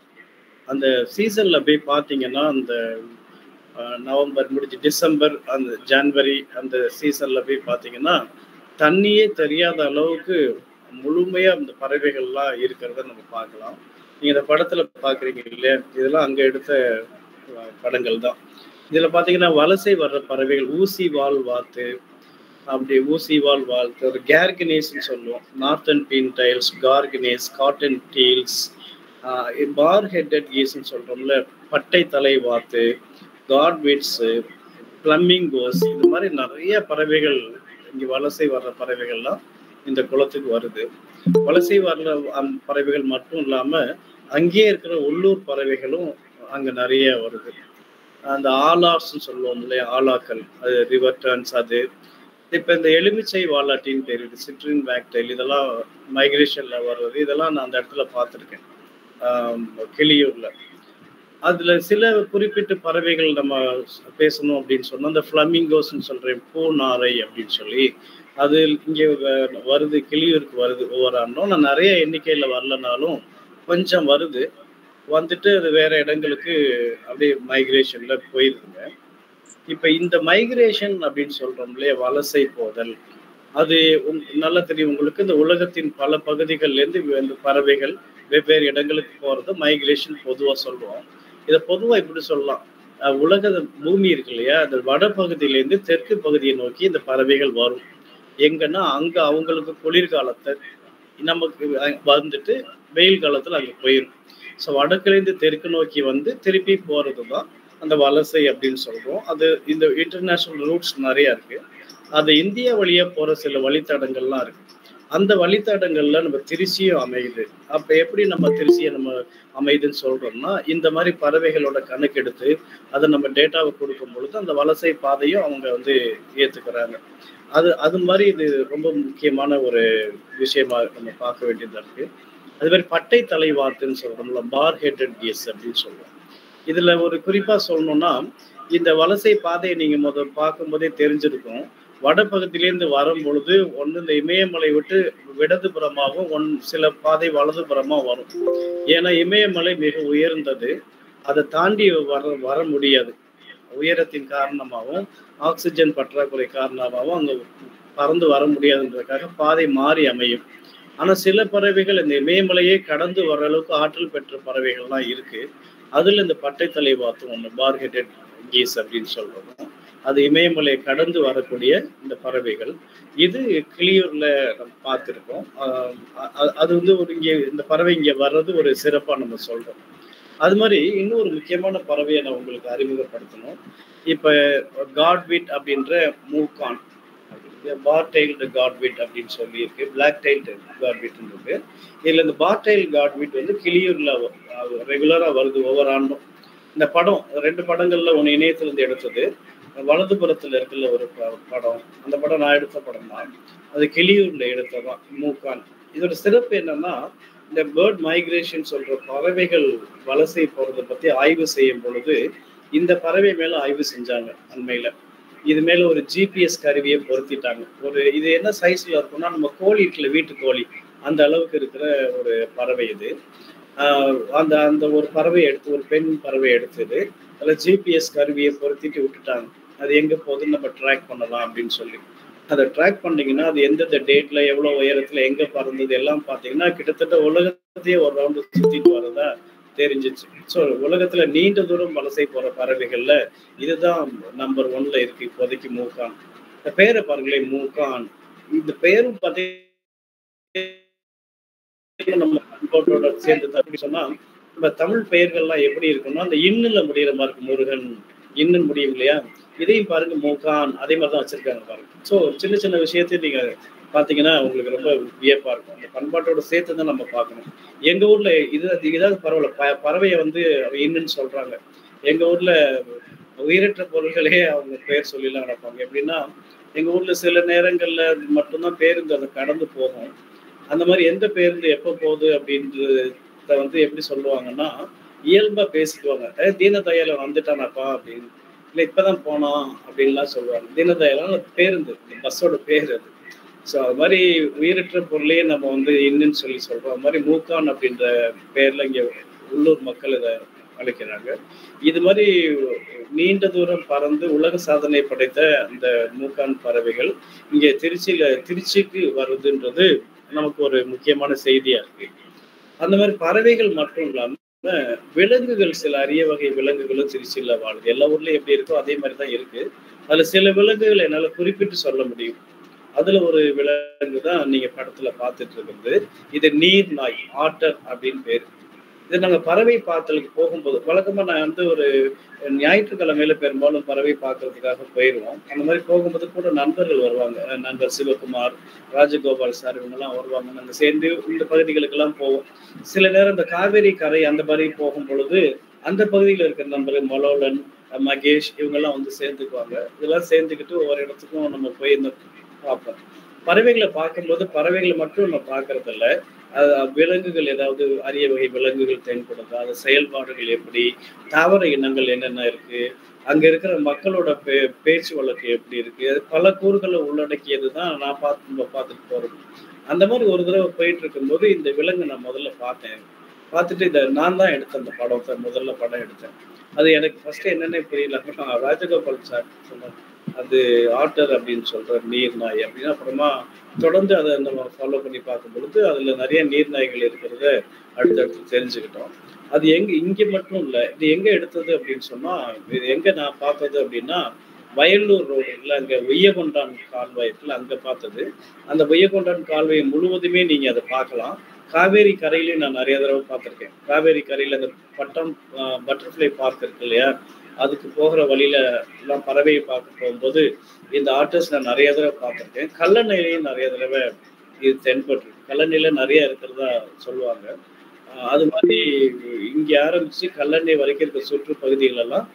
அந்த சீசன்ல போய் பார்த்தீங்கன்னா, அந்த நவம்பர் முடிஞ்சு டிசம்பர், அந்த ஜனவரி அந்த சீசன்ல போய் பார்த்தீங்கன்னா, தண்ணியே தெரியாத அளவுக்கு முழுமையா அந்த பறவைகள்லாம் இருக்கிறத நம்ம பார்க்கலாம். நீங்க இந்த படத்துல பார்க்குறீங்க இல்லையா? இதெல்லாம் அங்க எடுத்த படங்கள் தான். இதுல பார்த்தீங்கன்னா, வலசை வர்ற பறவைகள் ஊசி வால் வாத்து, அப்படி ஊசி வால் வாத்து, ஒரு கேர்கினேஸ்ன்னு சொல்லுவோம். Northern pintails, garganeys, cotton teals, bar headed கீஸ்ன்னு சொல்றோம்ல, பட்டை தலை வாத்து, காட்விட்ஸு, பிளம்மிங்கோஸ், இது மாதிரி நிறைய பறவைகள் இங்க வலசை வர்ற பறவைகள்லாம் இந்த குளத்துக்கு வருது. வலசை வர்ற பறவைகள் மட்டும் இல்லாம அங்கேயே இருக்கிற உள்ளூர் பறவைகளும் அங்க நிறைய வருது. அந்த ஆலார்ஸ்ன்னு சொல்லுவோம் இல்லையா, ஆலாக்கள், அது ரிவர் டர்ன்ஸ். அது இப்ப இந்த எலுமிச்சை வாலாட்டின்னு தெரியுது, சிட்ரின் வேக்டைல், இதெல்லாம் மைக்ரேஷன்ல வர்றது. இதெல்லாம் நான் அந்த இடத்துல பார்த்துருக்கேன், கிளியூர்ல. அதுல சில குறிப்பிட்ட பறவைகள் நம்ம பேசணும் அப்படின்னு சொன்னா, அந்த பிளமிங்கோஸ்ன்னு சொல்றேன், பூநாரை அப்படின்னு சொல்லி, அது இங்கே வருது, கிளியூருக்கு வருது ஒவ்வொரு ஆண்டும். நான் நிறைய எண்ணிக்கையில வரலனாலும் கொஞ்சம் வருது. வந்துட்டு அது வேற இடங்களுக்கு அப்படியே மைக்ரேஷன்ல போயிருதுங்க. இப்ப இந்த மைக்ரேஷன் அப்படின்னு சொல்றோம் இல்லையா, வலசை போதல், அது நல்லா தெரியும் உங்களுக்கு. இந்த உலகத்தின் பல பகுதிகள்ல இருந்து இந்த பறவைகள் வெவ்வேறு இடங்களுக்கு போறது மைக்ரேஷன் பொதுவா சொல்லுவோம். இதை பொதுவா இப்படி சொல்லலாம், உலக பூமி இருக்கு இல்லையா, அந்த வடபகுதியிலேருந்து தெற்கு பகுதியை நோக்கி இந்த பறவைகள் வரும். எங்கன்னா அங்க அவங்களுக்கு குளிர்காலத்தை நமக்கு வந்துட்டு வெயில் காலத்துல அங்க போயிடும். ஸோ வடக்குலேருந்து தெற்கு நோக்கி வந்து திருப்பி போறது தான் அந்த வலசை அப்படின்னு சொல்றோம். அது இந்த இன்டர்நேஷனல் ரூட்ஸ் நிறைய இருக்கு. அது இந்தியா வழியா போற சில வழித்தடங்கள்லாம் இருக்கு. அந்த வழித்தடங்கள்ல நம்ம திருச்சியும் அமையுது. அப்ப எப்படி நம்ம திருச்சியை நம்ம அமையுதுன்னு சொல்றோம்னா, இந்த மாதிரி பறவைகளோட கணக்கெடுத்து அதை நம்ம டேட்டாவை கொடுக்கும் பொழுது அந்த வலசை பாதையும் அவங்க வந்து ஏத்துக்கிறாங்க. அது மாதிரி இது ரொம்ப முக்கியமான ஒரு விஷயமா நம்ம பார்க்க வேண்டியதா இருக்கு. அது மாதிரி பட்டை தலை வாத்துன்னு சொல்றோம்ல, பார் ஹெட்டட் கீஸ் அப்படின்னு சொல்லுவோம். இதுல ஒரு குறிப்பா சொல்லணும்னா, இந்த வலசை பாதையை நீங்க பார்க்கும்போதே தெரிஞ்சிருக்கும். வடபகுதியிலேருந்து வரும் பொழுது ஒன்று இந்த இமயமலை விட்டு இடதுபுறமாகவும் சில பாதை வலதுபுறமா வரும். ஏன்னா இமயமலை மிக உயர்ந்தது, அதை தாண்டி வர முடியாது. உயரத்தின் காரணமாகவும் ஆக்சிஜன் பற்றாக்குறை காரணமாகவும் அங்க பறந்து வர முடியாதுன்றதுக்காக பாதை மாறி அமையும். ஆனா சில பறவைகள் இந்த இமயமலையை கடந்து வர அளவுக்கு ஆற்றல் பெற்ற பறவைகள்லாம் இருக்கு. அதுல இந்த பட்டை தலை வாத்து ஒன்று, பார்ஹெட்டட் கீஸ் அப்படின்னு சொல்றோம். அது இமயமலையை கடந்து வரக்கூடிய இந்த பறவைகள். இது கிளியூர்ல நம்ம பார்த்துருக்கோம். அது வந்து ஒரு இங்கே இந்த பறவை இங்க வர்றது ஒரு சிறப்பா நம்ம சொல்றோம். அது மாதிரி இன்னொரு முக்கியமான பறவையை நான் உங்களுக்கு அறிமுகப்படுத்தணும். இப்ப காட்விட் அப்படின்ற மூக்கான், பார் டெய்ல்டு காட்விட் அப்படின்னு சொல்லி இருக்கு, பிளாக் டெய்ல்டு காட்விட் இருக்கு. இதுல இந்த பார் டெய்ல் காட்விட் வந்து கிளியூர்ல ரெகுலரா வருது ஒவ்வொரு ஆண்டும். இந்த படம் 2 படங்கள்ல ஒன்று இணையத்திலிருந்து எடுத்தது. வலதுபுறத்துல இருக்குல்ல ஒரு படம், அந்த படம் நான் எடுத்த படம் தான். அது கிளியூர்ல எடுத்ததான், மூக்கான். இதோட சிறப்பு என்னன்னா, இந்த பேர்ட் மைக்ரேஷன் சொல்ற பறவைகள் வலசை போறதை பத்தி ஆய்வு செய்யும் பொழுது இந்த பறவை மேல ஆய்வு செஞ்சாங்க அண்மையில. இது மேல ஒரு ஜிபிஎஸ் கருவியை பொருத்திட்டாங்க. இது என்ன சைஸ்ல இருக்கும்னா, நம்ம கோழி இருக்குல்ல, வீட்டு கோழி, அந்த அளவுக்கு இருக்கிற ஒரு பறவை இது. அந்த அந்த ஒரு பறவை எடுத்து, ஒரு பெண் பறவை எடுத்தது, அதில் ஜிபிஎஸ் கருவியை பொருத்திட்டு விட்டுட்டாங்க. அது எங்க போகுதுன்னு நம்ம ட்ராக் பண்ணலாம் அப்படின்னு சொல்லி. அதை ட்ராக் பண்ணீங்கன்னா அது எந்தெந்த டேட்ல எவ்வளவு உயரத்துல எங்க பறந்தது எல்லாம் பார்த்தீங்கன்னா கிட்டத்தட்ட உலகத்தையே ஒரு ரவுண்டு சுத்திட்டு வரதா தெரிஞ்சிச்சு. ஸோ உலகத்துல நீண்ட தூரம் வலசை போற பறவைகள்ல இதுதான் நம்பர் 1ல இருக்கு இப்போதைக்கு, மூக்கான். இந்த பேரை பாருங்களேன், மூக்கான். இந்த பேரும் நம்ம பண்பாட்டோட சேர்ந்து அப்படி சொன்னா, நம்ம தமிழ் பெயர்கள்லாம் எப்படி இருக்குன்னா, அந்த இன்னுல முடிகிற மாதிரி இருக்கு. முருகன் இன்னும் முடியும் இல்லையா, இதையும் பாருங்க மூக்கான், அதே மாதிரிதான் வச்சிருக்காங்க பாருங்க. ஸோ சின்ன சின்ன விஷயத்தையும் நீங்க பாத்தீங்கன்னா உங்களுக்கு ரொம்ப வியப்பா இருக்கும். அந்த பண்பாட்டோட சேர்த்து தான் நம்ம பார்க்கணும். எங்க ஊர்ல இதாவது பரவாயில்ல, பறவையை வந்து இன்னுன்னு சொல்றாங்க. எங்க ஊர்ல உயிரற்ற பொருள்களே அவங்க பேர் சொல்லிலாம் நடப்பாங்க. எப்படின்னா, எங்க ஊர்ல சில நேரங்கள்ல மட்டும்தான் பேருந்து அதை கடந்து போகும். அந்த மாதிரி எந்த பேருந்து எப்போ போகுது அப்படின்றத வந்து எப்படி சொல்லுவாங்கன்னா, இயல்பா பேசிக்குவாங்க. தீனதயாளன் வந்துட்டானாப்பா அப்படின்னு. இல்ல இப்பதான் போனோம் அப்படின்லாம் சொல்லுவாங்க. தீனதயாளன் பேருந்து, பஸ்ஸோட பேர் அது. ஸோ அது மாதிரி உயிரற்ற பொருளையே நம்ம வந்து இன்னுன்னு சொல்லி சொல்றோம். அது மாதிரி மூக்கான் அப்படின்ற பேர்ல இங்க உள்ளூர் மக்கள் இதை அழைக்கிறாங்க. இது மாதிரி நீண்ட தூரம் பறந்து உலக சாதனை படைத்த அந்த மூக்கான் பறவைகள் இங்கே திருச்சிக்கு வருதுன்றது நமக்கு ஒரு முக்கியமான செய்தியா இருக்கு. அந்த மாதிரி பறவைகள் மட்டும் இல்லாம விலங்குகள், சில அரிய வகை விலங்குகளும் திருச்சியில வாழுது. எல்லா ஊர்லயும் எப்படி இருக்கோ அதே மாதிரிதான் இருக்கு. அதுல சில விலங்குகள் என்னால குறிப்பிட்டு சொல்ல முடியும். அதுல ஒரு விலங்கு தான் நீங்க படத்துல பார்த்துட்டு இருக்கிறது. இது நீர் நாய், ஆட்டர் அப்படின்னு பேரு. இது நாங்க பறவை பார்த்தலுக்கு போகும்போது வழக்கமா நான் வந்து ஒரு ஞாயிற்றுக்கிழமையில பெரும்பாலும் பறவை பார்க்கறதுக்காக போயிடுவோம். அந்த மாதிரி போகும்போது கூட நண்பர்கள் வருவாங்க. நண்பர் சிவகுமார், ராஜகோபால் சார் இவங்கெல்லாம் வருவாங்க. நாங்க சேர்ந்து இந்த பகுதிகளுக்கெல்லாம் போவோம். சில நேரம் இந்த காவேரி கரை அந்த மாதிரி போகும் பொழுது அந்த பகுதியில் இருக்கிற நண்பர்கள் மலோலன், மகேஷ் இவங்கெல்லாம் வந்து சேர்ந்துக்குவாங்க. இதெல்லாம் சேர்ந்துக்கிட்டு ஒவ்வொரு இடத்துக்கும் நம்ம போய் இந்த பார்ப்போம். பறவைகளை பார்க்கும்போது பறவைகளை மட்டும் நம்ம பார்க்கறது இல்ல. விலங்குகள், ஏதாவது அரிய வகை விலங்குகள் தென்படுதா, அது செயல்பாடுகள் எப்படி, தாவர இனங்கள் என்னென்ன இருக்கு, அங்க இருக்கிற மக்களோட பேச்சு வழக்கு எப்படி இருக்கு, அது பல கூறுகளை உள்ளடக்கியது தான் நான் பார்த்துட்டு போறது. அந்த மாதிரி ஒரு தடவை போயிட்டு இருக்கும்போது இந்த விலங்கு நான் முதல்ல பார்த்தேன். பார்த்துட்டு இதை நான் தான் எடுத்தேன். அந்த படத்தை முதல்ல படம் எடுத்தேன். அது எனக்கு ஃபர்ஸ்ட் என்னன்னே புரியல. ராஜகோபால் சார் சொன்னார் அது ஆட்டர் அப்படின்னு சொல்ற நீர் நாய் அப்படின்னு. அப்புறமா தொடர்ந்து அதை நம்ம ஃபாலோ பண்ணி பார்க்கும் பொழுது அதுல நிறைய நீர்நாய்கள் இருக்கிறத அடுத்தடுத்து தெரிஞ்சுக்கிட்டோம். அது இங்க மட்டும் இல்லை, இது எங்க எடுத்தது அப்படின்னு சொன்னா, இது எங்க நான் பார்த்தது அப்படின்னா வயலூர் ரோடு இல்லை, அங்க உய்யகொண்டான் கால்வாய் இருக்குல்ல, அங்க பார்த்தது. அந்த உய்யகொண்டான் கால்வாய் முழுவதுமே நீங்க அதை பார்க்கலாம். காவேரி கரையிலையும் நான் நிறைய தடவை பார்த்துருக்கேன். காவேரி கரையில அந்த பட்டம் பட்டர்ஃப்ளை பார்க் இருக்கு இல்லையா, அதுக்கு போகிற வழியில எல்லாம் பறவையை பார்க்க போகும்போது இந்த ஆர்டர்ஸ் நான் நிறைய தடவை பார்த்துருக்கேன். கல்லணையிலையும் நிறைய தடவை இது தென்பட்டுருக்கு. கல்லணையில நிறைய இருக்கிறதா சொல்லுவாங்க. அது மாதிரி இங்க ஆரம்பிச்சு கல்லணை வரைக்கும் இருக்க சுற்று பகுதிகளெல்லாம்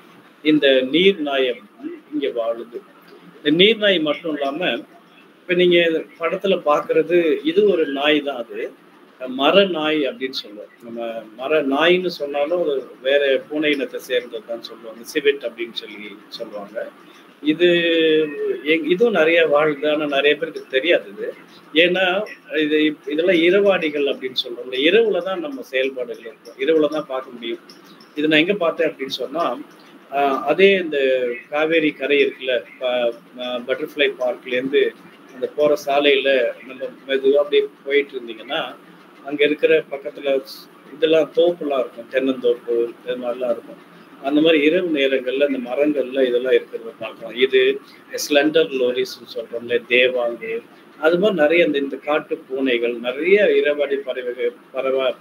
இந்த நீர் நாயம் இங்க வாழுது. இந்த நீர் நாய் மட்டும் இல்லாம இப்ப நீங்க படத்துல பாக்குறது இது ஒரு நாய் தான். அது மர நாய் அப்படின்னு சொல்லுவோம். நம்ம மர நாய்ன்னு சொன்னாலும் அது வேற பூனை இனத்தை சேர்ந்ததுதான் சொல்லுவாங்க. சிவெட் அப்படின்னு சொல்லுவாங்க. இது இதுவும் நிறைய வாழுது. ஆனா நிறைய பேருக்கு தெரியாது இது. ஏன்னா இதெல்லாம் இரவாடிகள் அப்படின்னு சொல்றோம். இரவுலதான் நம்ம செயல்பாடுகள் இருக்கும், இரவுலதான் பார்க்க முடியும். இது நான் எங்க பார்த்தேன் அப்படின்னு சொன்னா, அதே இந்த காவேரி கரை இருக்குல்ல, பட்டர்ஃப்ளை பார்க்ல இருந்து அந்த போற சாலையில நம்ம மெதுவா அப்படியே போயிட்டு இருந்தீங்கன்னா அங்க இருக்கிற பக்கத்துல இதெல்லாம் தோப்புலாம் இருக்கும், தென்னந்தோப்பு இது மாதிரிலாம் இருக்கும். அந்த மாதிரி இரவு நேரங்கள்ல இந்த மரங்கள்ல இதெல்லாம் இருக்கிறத பார்க்கலாம். இது ஸ்லெண்டர் லோரிஸ்ன்னு சொல்றோம்ல, தேவாங்கு, அது மாதிரி நிறைய இந்த காட்டு பூனைகள், நிறைய இரவாடி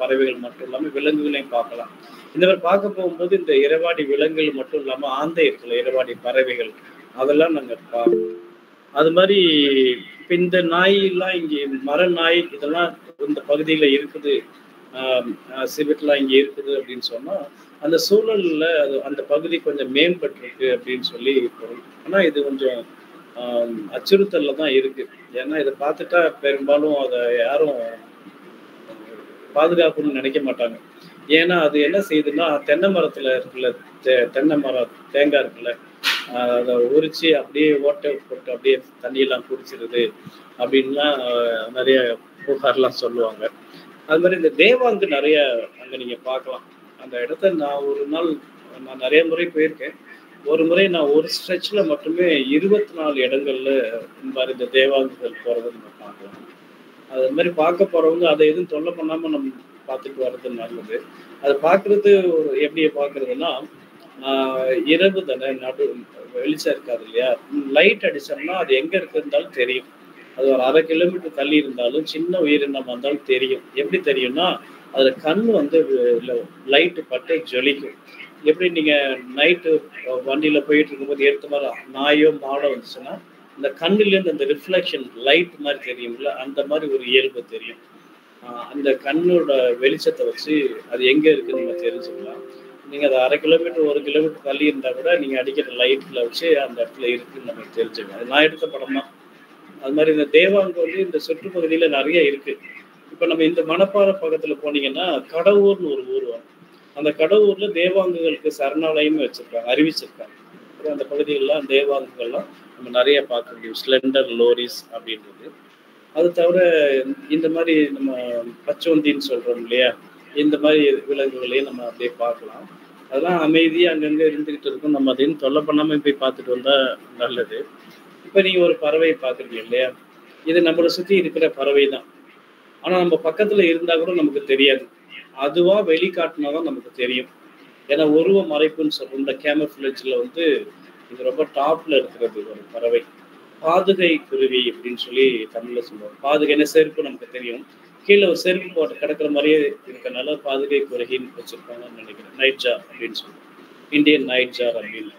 பறவைகள் மட்டும் இல்லாம விலங்குகளையும் பார்க்கலாம். இந்த மாதிரி பார்க்க போகும்போது இந்த இரவாடி விலங்குகள் மட்டும் இல்லாம ஆந்தை இருக்குல்ல, இரவாடி பறவைகள், அதெல்லாம் நாங்க பார்ப்போம். அது மாதிரி இப்ப இந்த நாய் எல்லாம் இங்க மர நாய் இதெல்லாம் இந்த பகுதியில இருக்குது, சிவெட்லாம் இங்க இருக்குது அப்படின்னு சொன்னா அந்த சூழல்ல அது அந்த பகுதி கொஞ்சம் மேம்பட்டிருக்கு அப்படின்னு சொல்லி பொருள். ஆனா இது கொஞ்சம் அச்சுறுத்தல்ல தான் இருக்கு. ஏன்னா இதை பார்த்துட்டா பெரும்பாலும் அதை யாரும் பாதுகாக்கணும்னு நினைக்க மாட்டாங்க. ஏன்னா அது என்ன செய்யுதுன்னா, தென்னை மரத்துல இருக்குல்ல, தென்னை மரம் தேங்காய் இருக்குல்ல, அதை உரிச்சு அப்படியே ஓட்டை போட்டு அப்படியே தண்ணியெல்லாம் குடிச்சிருது அப்படின்லாம் நிறைய புகார்லாம் சொல்லுவாங்க. அது மாதிரி இந்த தேவாங்கு நிறைய அங்க நீங்க பார்க்கலாம். அந்த இடத்த நான் நிறைய முறை போயிருக்கேன். ஒரு முறை நான் ஒரு ஸ்ட்ரெச்ல மட்டுமே 24 இடங்கள்ல இந்த மாதிரி இந்த தேவாங்குகள் போறதை நம்ம பார்க்கலாம். அது மாதிரி பார்க்க போறவங்க அதை எதுவும் தொல்லை பண்ணாம நம்ம பார்த்துட்டு வர்றது நல்லது. அதை பார்க்கறது எப்படி பார்க்கறதுன்னா, இரவு தானே, வெளிச்சம் இருக்காது இல்லையா, லைட் அடிச்சோம்னா அது எங்க இருக்குந்தாலும் தெரியும். அது ஒரு 1/2 கிலோமீட்டர் தள்ளி இருந்தாலும் சின்ன உயிரினம் வந்தாலும் தெரியும். எப்படி தெரியும்னா, அதுல கண்ணு வந்து லைட்டு பட்டு ஜொலிக்கும். எப்படி நீங்க நைட்டு வண்டியில போயிட்டு இருக்கும்போது எடுத்த மாதிரி நாயோ மாடோ வந்துச்சுன்னா இந்த கண்ணுலேருந்து அந்த ரிஃப்ளெக்ஷன் லைட் மாதிரி தெரியும்ல, அந்த மாதிரி ஒரு இயல்பு தெரியும். அந்த கண்ணோட வெளிச்சத்தை வச்சு அது எங்க இருக்குன்னு நம்ம தெரிஞ்சுக்கலாம். நீங்க அதை 1/2 கிலோமீட்டர் 1 கிலோமீட்டர் தள்ளி இருந்தா கூட நீங்க அடிக்கிற லைட்ல வச்சு அந்த இடத்துல இருக்குன்னு நம்ம தெரிஞ்சுக்கலாம். அது நான் எடுத்த படம் தான். அது மாதிரி இந்த தேவாங்கு வந்து இந்த சுற்றுப்பகுதியில நிறைய இருக்கு. இப்ப நம்ம இந்த மணப்பாறை பக்கத்துல போனீங்கன்னா கடவுர்னு ஒரு ஊர் வரும். அந்த கடவுர்ல தேவாங்குகளுக்கு சரணாலயமே வச்சிருக்காங்க, அறிவிச்சிருக்காங்க. அப்புறம் அந்த பகுதிகளெல்லாம் தேவாங்குகள்லாம் நம்ம நிறைய பார்க்க முடியும். ஸ்லெண்டர் லோரிஸ் அப்படின்றது. அது தவிர இந்த மாதிரி நம்ம பச்சோந்தின்னு சொல்றோம் இல்லையா, இந்த மாதிரி விலங்குகளையும் நம்ம அப்படியே பார்க்கலாம். அதெல்லாம் அமைதியா அங்கங்க இருந்துகிட்டு இருக்கும். நம்ம அதையும் தொல்லை பண்ணாம போய் பார்த்துட்டு வந்தா நல்லது. இப்ப நீங்க ஒரு பறவையை பார்க்குறீங்க இல்லையா, இது நம்மளை சுத்தி இருக்கிற பறவை தான். ஆனா நம்ம பக்கத்துல இருந்தா கூட நமக்கு தெரியாது. அதுவா வெளிக்காட்டினாதான் நமக்கு தெரியும். ஏன்னா உருவ மறைப்புன்னு சொல்றோம். இந்த கேமஃபிளேஜ்ல வந்து இது ரொம்ப டாப்ல இருக்கிறது ஒரு பறவை. பாதுகை குருவி அப்படின்னு சொல்லி தமிழ்ல சொல்லுவாங்க. பாதுகைன்னு செருப்பு நமக்கு தெரியும். கீழே ஒரு செருப்பு போட்டு கிடக்குற மாதிரியே இருக்கனால பாதுகை குருவின்னு வச்சிருப்பாங்கன்னு நினைக்கிறேன். நைட் ஜார் அப்படின்னு சொல்லுவோம். இந்தியன் நைட் ஜார் அப்படின்னு.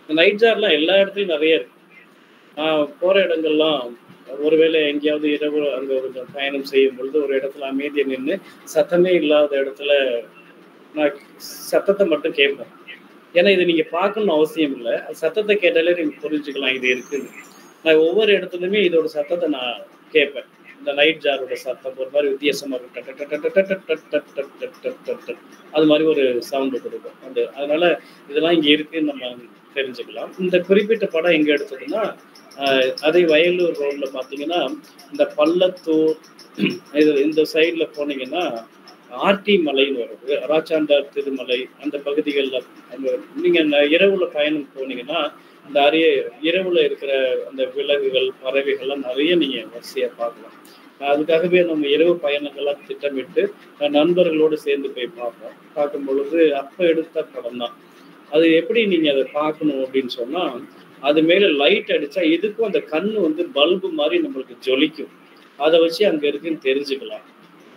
இந்த நைட் ஜார்லாம் எல்லா இடத்துலயும் நிறைய இருக்கு. போற இடங்கள்லாம் ஒருவேளை எங்கேயாவது இரவு அங்க கொஞ்சம் பயணம் செய்யும் பொழுது ஒரு இடத்துல அமைதியை நின்று சத்தமே இல்லாத இடத்துல நான் சத்தத்தை மட்டும் கேட்பேன். ஏன்னா இதை நீங்க பார்க்கணும்னு அவசியம் இல்லை. சத்தத்தை கேட்டாலே நீங்க புரிஞ்சுக்கலாம் இது இருக்குன்னு. நான் ஒவ்வொரு இடத்துலையுமே இதோட சத்தத்தை நான் கேட்பேன். இந்த நைட் ஜாரோட சத்தம் ஒரு மாதிரி வித்தியாசமா இருக்கும். அது மாதிரி ஒரு சவுண்டு கொடுக்கும். அதனால இதெல்லாம் இங்க இருக்குன்னு நம்ம தெரிஞ்சுக்கலாம். இந்த குறிப்பிட்ட படம் எங்க எடுத்ததுன்னா அதே வயலூர் ரோட்ல பாத்தீங்கன்னா இந்த பள்ளத்தூர் இந்த சைட்ல போனீங்கன்னா ஆர்டி மலைன்னு வரும், ராச்சாண்டார் திருமலை அந்த பகுதிகளில் அந்த நீங்க இரவுல பயணம் போனீங்கன்னா அந்த இரவுல இருக்கிற அந்த விலங்குகள் பறவைகள்லாம் நிறைய நீங்க வரிசையா பார்க்கலாம். அதுக்காகவே நம்ம இரவு பயணங்கள்லாம் திட்டமிட்டு நண்பர்களோடு சேர்ந்து போய் பார்க்கும் பொழுது அப்ப எடுத்த படம் தான். அது எப்படி நீங்க அதை பார்க்கணும் அப்படின்னு சொன்னா, அது மேல லைட் அடிச்சா இதுக்கும் அந்த கண்ணு வந்து பல்பு மாதிரி நம்மளுக்கு ஜொலிக்கும். அதை வச்சு அங்க இருக்குன்னு தெரிஞ்சுக்கலாம்.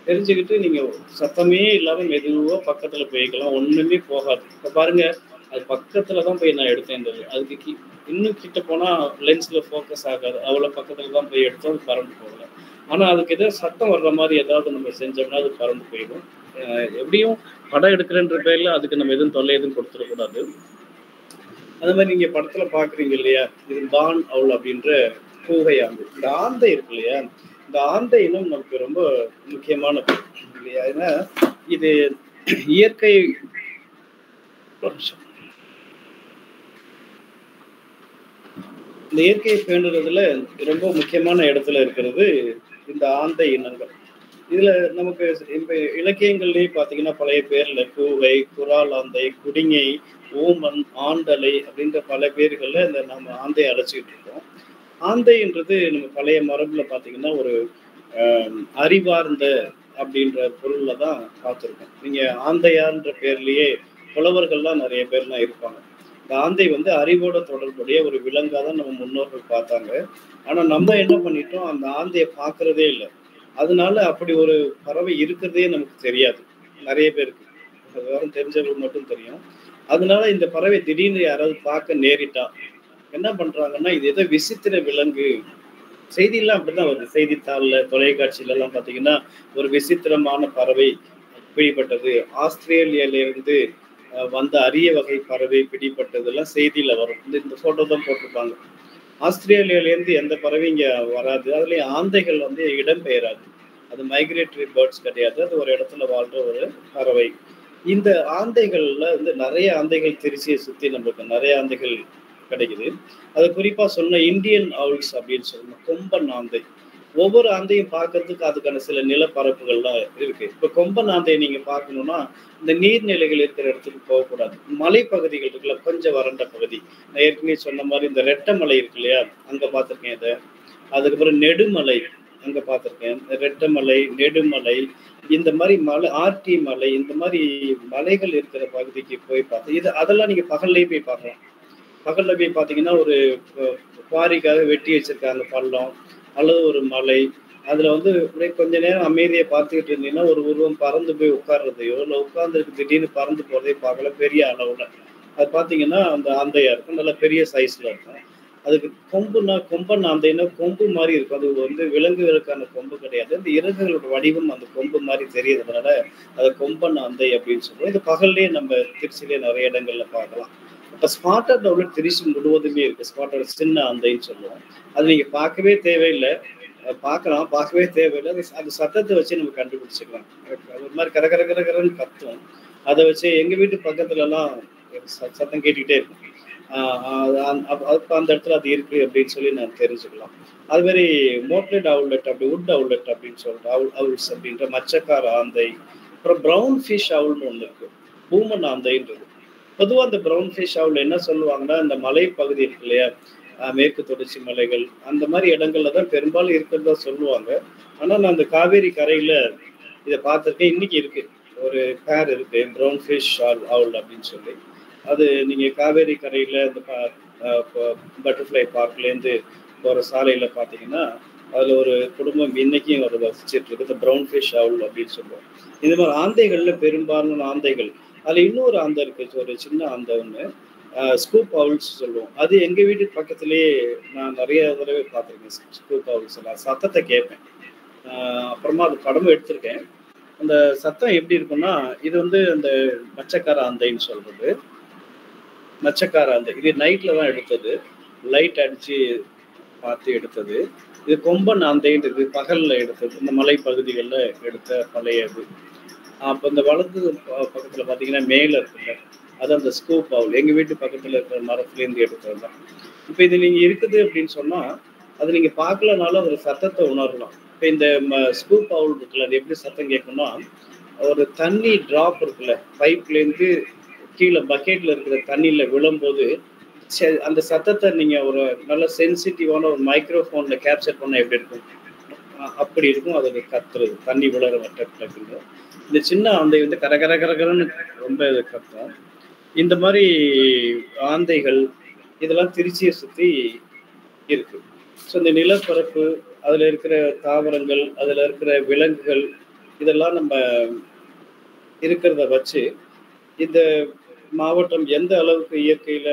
தெரிஞ்சுக்கிட்டு நீங்க சத்தமே இல்லாம மெதுவா பக்கத்துல போய்க்கலாம், ஒண்ணுமே போகாது. இப்ப பாருங்க, அது பக்கத்துலதான் போய் நான் எடுத்தேன். அதுக்கு இன்னும் கிட்ட போனா லென்ஸ்ல ஃபோக்கஸ் ஆகாது. அவ்வளவு பக்கத்துல தான் போய் எடுத்தோம், அது பறந்து போகல. ஆனா அதுக்கு ஏதாவது சத்தம் வர்ற மாதிரி ஏதாவது நம்ம செஞ்சோம்னா அது பறந்து போயிடும். எப்படியும் படம் எடுக்கிறன்ற பேர்ல அதுக்கு நம்ம எதுவும் தொல்லை எதுவும் கொடுத்துடக்கூடாது. அது மாதிரி நீங்க படத்துல பாக்குறீங்க இல்லையா, இது பான் அவுல் அப்படின்ற கூகை ஆந்தை. இந்த ஆந்தை இருக்கு இல்லையா, இந்த ஆந்தை இனம் நமக்கு ரொம்ப முக்கியமானது இல்லையா. ஏன்னா இது இயற்கை இந்த இயற்கையை பேணுறதுல ரொம்ப முக்கியமான இடத்துல இருக்கிறது இந்த ஆந்தை இனங்கள். இதுல நமக்கு இப்ப இலக்கியங்கள்லயே பாத்தீங்கன்னா பழைய பேர்ல கூவை, குரால் ஆந்தை, குடிங்கை, ஓமன், ஆண்டலை அப்படின்ற பல பேர்கள்ல இந்த நம்ம ஆந்தையை அழைச்சிக்கிட்டு இருக்கோம். ஆந்தைன்றது நம்ம பழைய மரபுல பாத்தீங்கன்னா ஒரு அறிவார்ந்த அப்படின்ற பொருள்ல தான் பார்த்துருக்கோம். நீங்க ஆந்தையார்ன்ற பேர்லயே புலவர்கள்லாம் நிறைய பேர்லாம் இருப்பாங்க. இந்த ஆந்தை வந்து அறிவோட தொடர்புடைய ஒரு விலங்கா தான் நம்ம முன்னோர்கள் பார்த்தாங்க. ஆனா நம்ம என்ன பண்ணிட்டோம், அந்த ஆந்தையை பார்க்கறதே இல்லை. அதனால அப்படி ஒரு பறவை இருக்கிறதே நமக்கு தெரியாது நிறைய பேருக்கு. அது தெரிஞ்சவங்களுக்கு மட்டும் தெரியும். அதனால இந்த பறவை திடீர்னு யாராவது பார்க்க நேரிட்டா என்ன பண்றாங்கன்னா, இது ஏதோ விசித்திர விலங்கு. செய்தியெல்லாம் அப்படிதான் வருது. செய்தித்தாள்ல, தொலைக்காட்சியில எல்லாம் பாத்தீங்கன்னா ஒரு விசித்திரமான பறவை பிடிபட்டது, ஆஸ்திரேலியாவிலிருந்து வந்த அரிய வகை பறவை பிடிபட்டதெல்லாம் செய்தியில வரும். இந்த போட்டோ தான் போட்டிருப்பாங்க. ஆஸ்திரேலியாவிலேருந்து எந்த பறவை இங்க வராது. அதுலயும் ஆந்தைகள் வந்து இடம்பெயராது. அது மைக்ரேட்டரி பேர்ட்ஸ் கிடையாது. அது ஒரு இடத்துல வாழ்ற ஒரு பறவை. இந்த ஆந்தைகள்ல வந்து நிறைய ஆந்தைகள் திருச்சியை சுத்தி நம்மளுக்கு நிறைய ஆந்தைகள் கிடைக்குது. அது குறிப்பா சொன்ன இந்தியன் அவுல்ஸ் அப்படின்னு சொல்லணும், கொம்பன் ஆந்தை. ஒவ்வொரு ஆந்தையும் பார்க்கறதுக்கு அதுக்கான சில நிலப்பரப்புகள்லாம் இருக்கு. இப்ப கொம்பன் ஆந்தையை நீங்க பார்க்கணும்னா இந்த நீர்நிலைகள் இருக்கிற இடத்துக்கு போகக்கூடாது. மலைப்பகுதிகள் இருக்குல்ல, கொஞ்சம் வறண்ட பகுதி. நான் ஏற்கனவே சொன்ன மாதிரி இந்த ரெட்டமலை இருக்கு இல்லையா, அங்க பார்த்திருக்கேன் இதை. அதுக்கப்புறம் நெடுமலை அங்க பார்த்திருக்கேன். ரெட்டமலை, நெடுமலை, இந்த மாதிரி மலை, ஆர்டி மலை, இந்த மாதிரி மலைகள் இருக்கிற பகுதிக்கு போய் பார்த்தேன். அதெல்லாம் நீங்க பகல்லையே போய் பார்க்கலாம். பகல்ல போய் பார்த்தீங்கன்னா ஒரு குவாரிக்காக வெட்டி வச்சிருக்காங்க பள்ளம் அல்லது ஒரு மலை. அதுல வந்து கொஞ்ச நேரம் அமைதியை பார்த்துக்கிட்டு இருந்தீங்கன்னா ஒரு உருவம் பறந்து போய் உட்கார்றதையோ இல்லை உட்கார்ந்துருக்கு திடீர்னு பறந்து போறதையோ பார்க்கல, பெரிய அளவுல. அது பார்த்தீங்கன்னா அந்த ஆந்தையா இருக்கும், நல்லா பெரிய சைஸ்ல இருக்கும். அதுக்கு கொம்பன் ஆந்தைன்னா கொம்பு மாதிரி இருக்கும். அது வந்து விலங்குகளுக்கான கொம்பு கிடையாது. அந்த இறகுகளோட வடிவம் அந்த கொம்பு மாதிரி தெரியறதுனால அதை கொம்பன் ஆந்தை அப்படின்னு சொல்லுவோம். இது பகல்லேயே நம்ம திருச்சியிலே நிறைய இடங்கள்ல பார்க்கலாம். இப்போ ஸ்பாட்டட் அவுல் திருச்சி முழுவதுமே இருக்கு. ஸ்பாட்டட் சின்ன ஆந்தைன்னு சொல்லுவோம். அது நீங்க பார்க்கவே தேவையில்லை. பார்க்கலாம், பார்க்கவே தேவையில்ல. அந்த சத்தத்தை வச்சு நம்ம கண்டுபிடிச்சுக்கலாம். ஒரு மாதிரி கர கர கர கரன்னு கத்தும். அதை வச்சு எங்க வீட்டு பக்கத்துலலாம் சத்தம் கேட்டுக்கிட்டே இருக்கும். அப்ப அந்த இடத்துல அது இருக்கு அப்படின்னு சொல்லி நான் தெரிஞ்சுக்கலாம். அது மாதிரி மோட்லெட் அவுலெட், அப்படி வுட் அவுலெட் அப்படின்னு சொல்லிட்டு அவுல்ஸ் அப்படின்ற மச்சக்கார ஆந்தை, அப்புறம் ப்ரௌன் ஃபிஷ் அவுல்னு ஒண்ணு இருக்கு, பூமன் ஆந்தைன்றது. பொதுவா அந்த ப்ரௌன் ஃபிஷ் அவுல் என்ன சொல்லுவாங்கன்னா, இந்த மலை பகுதி இருக்கு இல்லையா, மேற்கு தொடர்ச்சி மலைகள் அந்த மாதிரி இடங்கள்ல தான் பெரும்பாலும் இருக்கிறதா சொல்லுவாங்க. ஆனா நான் அந்த காவேரி கரையில இதை பார்த்துருக்கேன். இன்னைக்கு இருக்கு, ஒரு பேர் இருக்கு, ப்ரௌன் ஃபிஷ் அவுல் அப்படின்னு சொல்லி. அது நீங்க காவேரி கரையில இந்த பட்டர்ஃப்ளை பார்க்லேருந்து போற சாலையில பார்த்தீங்கன்னா, அதுல ஒரு குடும்பம் இன்னைக்கும் ஒரு வசிச்சுட்டு இருக்கு, இந்த ப்ரௌன் ஃபிஷ் அவுல் அப்படின்னு சொல்லுவோம். இந்த மாதிரி ஆந்தைகள்ல பெரும்பாலான ஆந்தைகள். அதுல இன்னொரு ஆந்தை இருக்கு, ஒரு சின்ன ஆந்தை ஒண்ணு, ஸ்கூப் அவுல்ஸ் சொல்லுவோம். அது எங்க வீட்டுக்கு பக்கத்துலயே நான் நிறைய தடவை பார்த்துருக்கேன். ஸ்கூப் அவுல்ஸ் எல்லாம் சத்தத்தை கேட்பேன். அப்புறமா அது படமும் எடுத்திருக்கேன். அந்த சத்தம் எப்படி இருக்குன்னா, இது வந்து அந்த மச்சக்கார ஆந்தைன்னு சொல்றது. மச்சக்கார ஆந்தை இது நைட்ல தான் எடுத்தது, லைட் அடிச்சு பார்த்து எடுத்தது. இது கொம்பன் ஆந்தைன்றது பகல்ல எடுத்தது, இந்த மலை பகுதிகளில் எடுத்த பழைய இது. அப்போ இந்த வலது பக்கத்துல பார்த்தீங்கன்னா மேல இருக்குல்ல, அது அந்த ஸ்கூப் அவுல் எங்க வீட்டு பக்கத்துல இருக்கிற மரத்துலேருந்து எடுத்தது தான். இப்போ இது நீங்க இருக்குது அப்படின்னு சொன்னா, அது நீங்க பார்க்கலனாலும் ஒரு சத்தத்தை உணரலாம். இப்போ இந்த ஸ்கூப் அவுல் இருக்குல்ல, அது எப்படி சத்தம் கேட்கும்னா, ஒரு தண்ணி டிராப் இருக்குல்ல, பைப்லேருந்து கீழே பக்கெட்ல இருக்கிற தண்ணியில விழும்போது அந்த சத்தத்தை நீங்க ஒரு நல்ல சென்சிட்டிவான ஒரு மைக்ரோஃபோன்ல கேப்சர் பண்ண எப்படி இருக்கும், அப்படி இருக்கும். அது கத்துறது தண்ணி விழுற வட்டக்குங்க. இந்த சின்ன ஆந்தை வந்து கரகர கரகரன்னு ரொம்ப கத்தும். இந்த மாதிரி ஆந்தைகள் இதெல்லாம் திருச்சியை சுத்தி இருக்கு. ஸோ இந்த நிலப்பரப்பு, அதுல இருக்கிற தாவரங்கள், அதுல இருக்கிற விலங்குகள், இதெல்லாம் நம்ம இருக்கிறத வச்சு இந்த மாவட்டம் எந்த அளவுக்கு இயற்கையில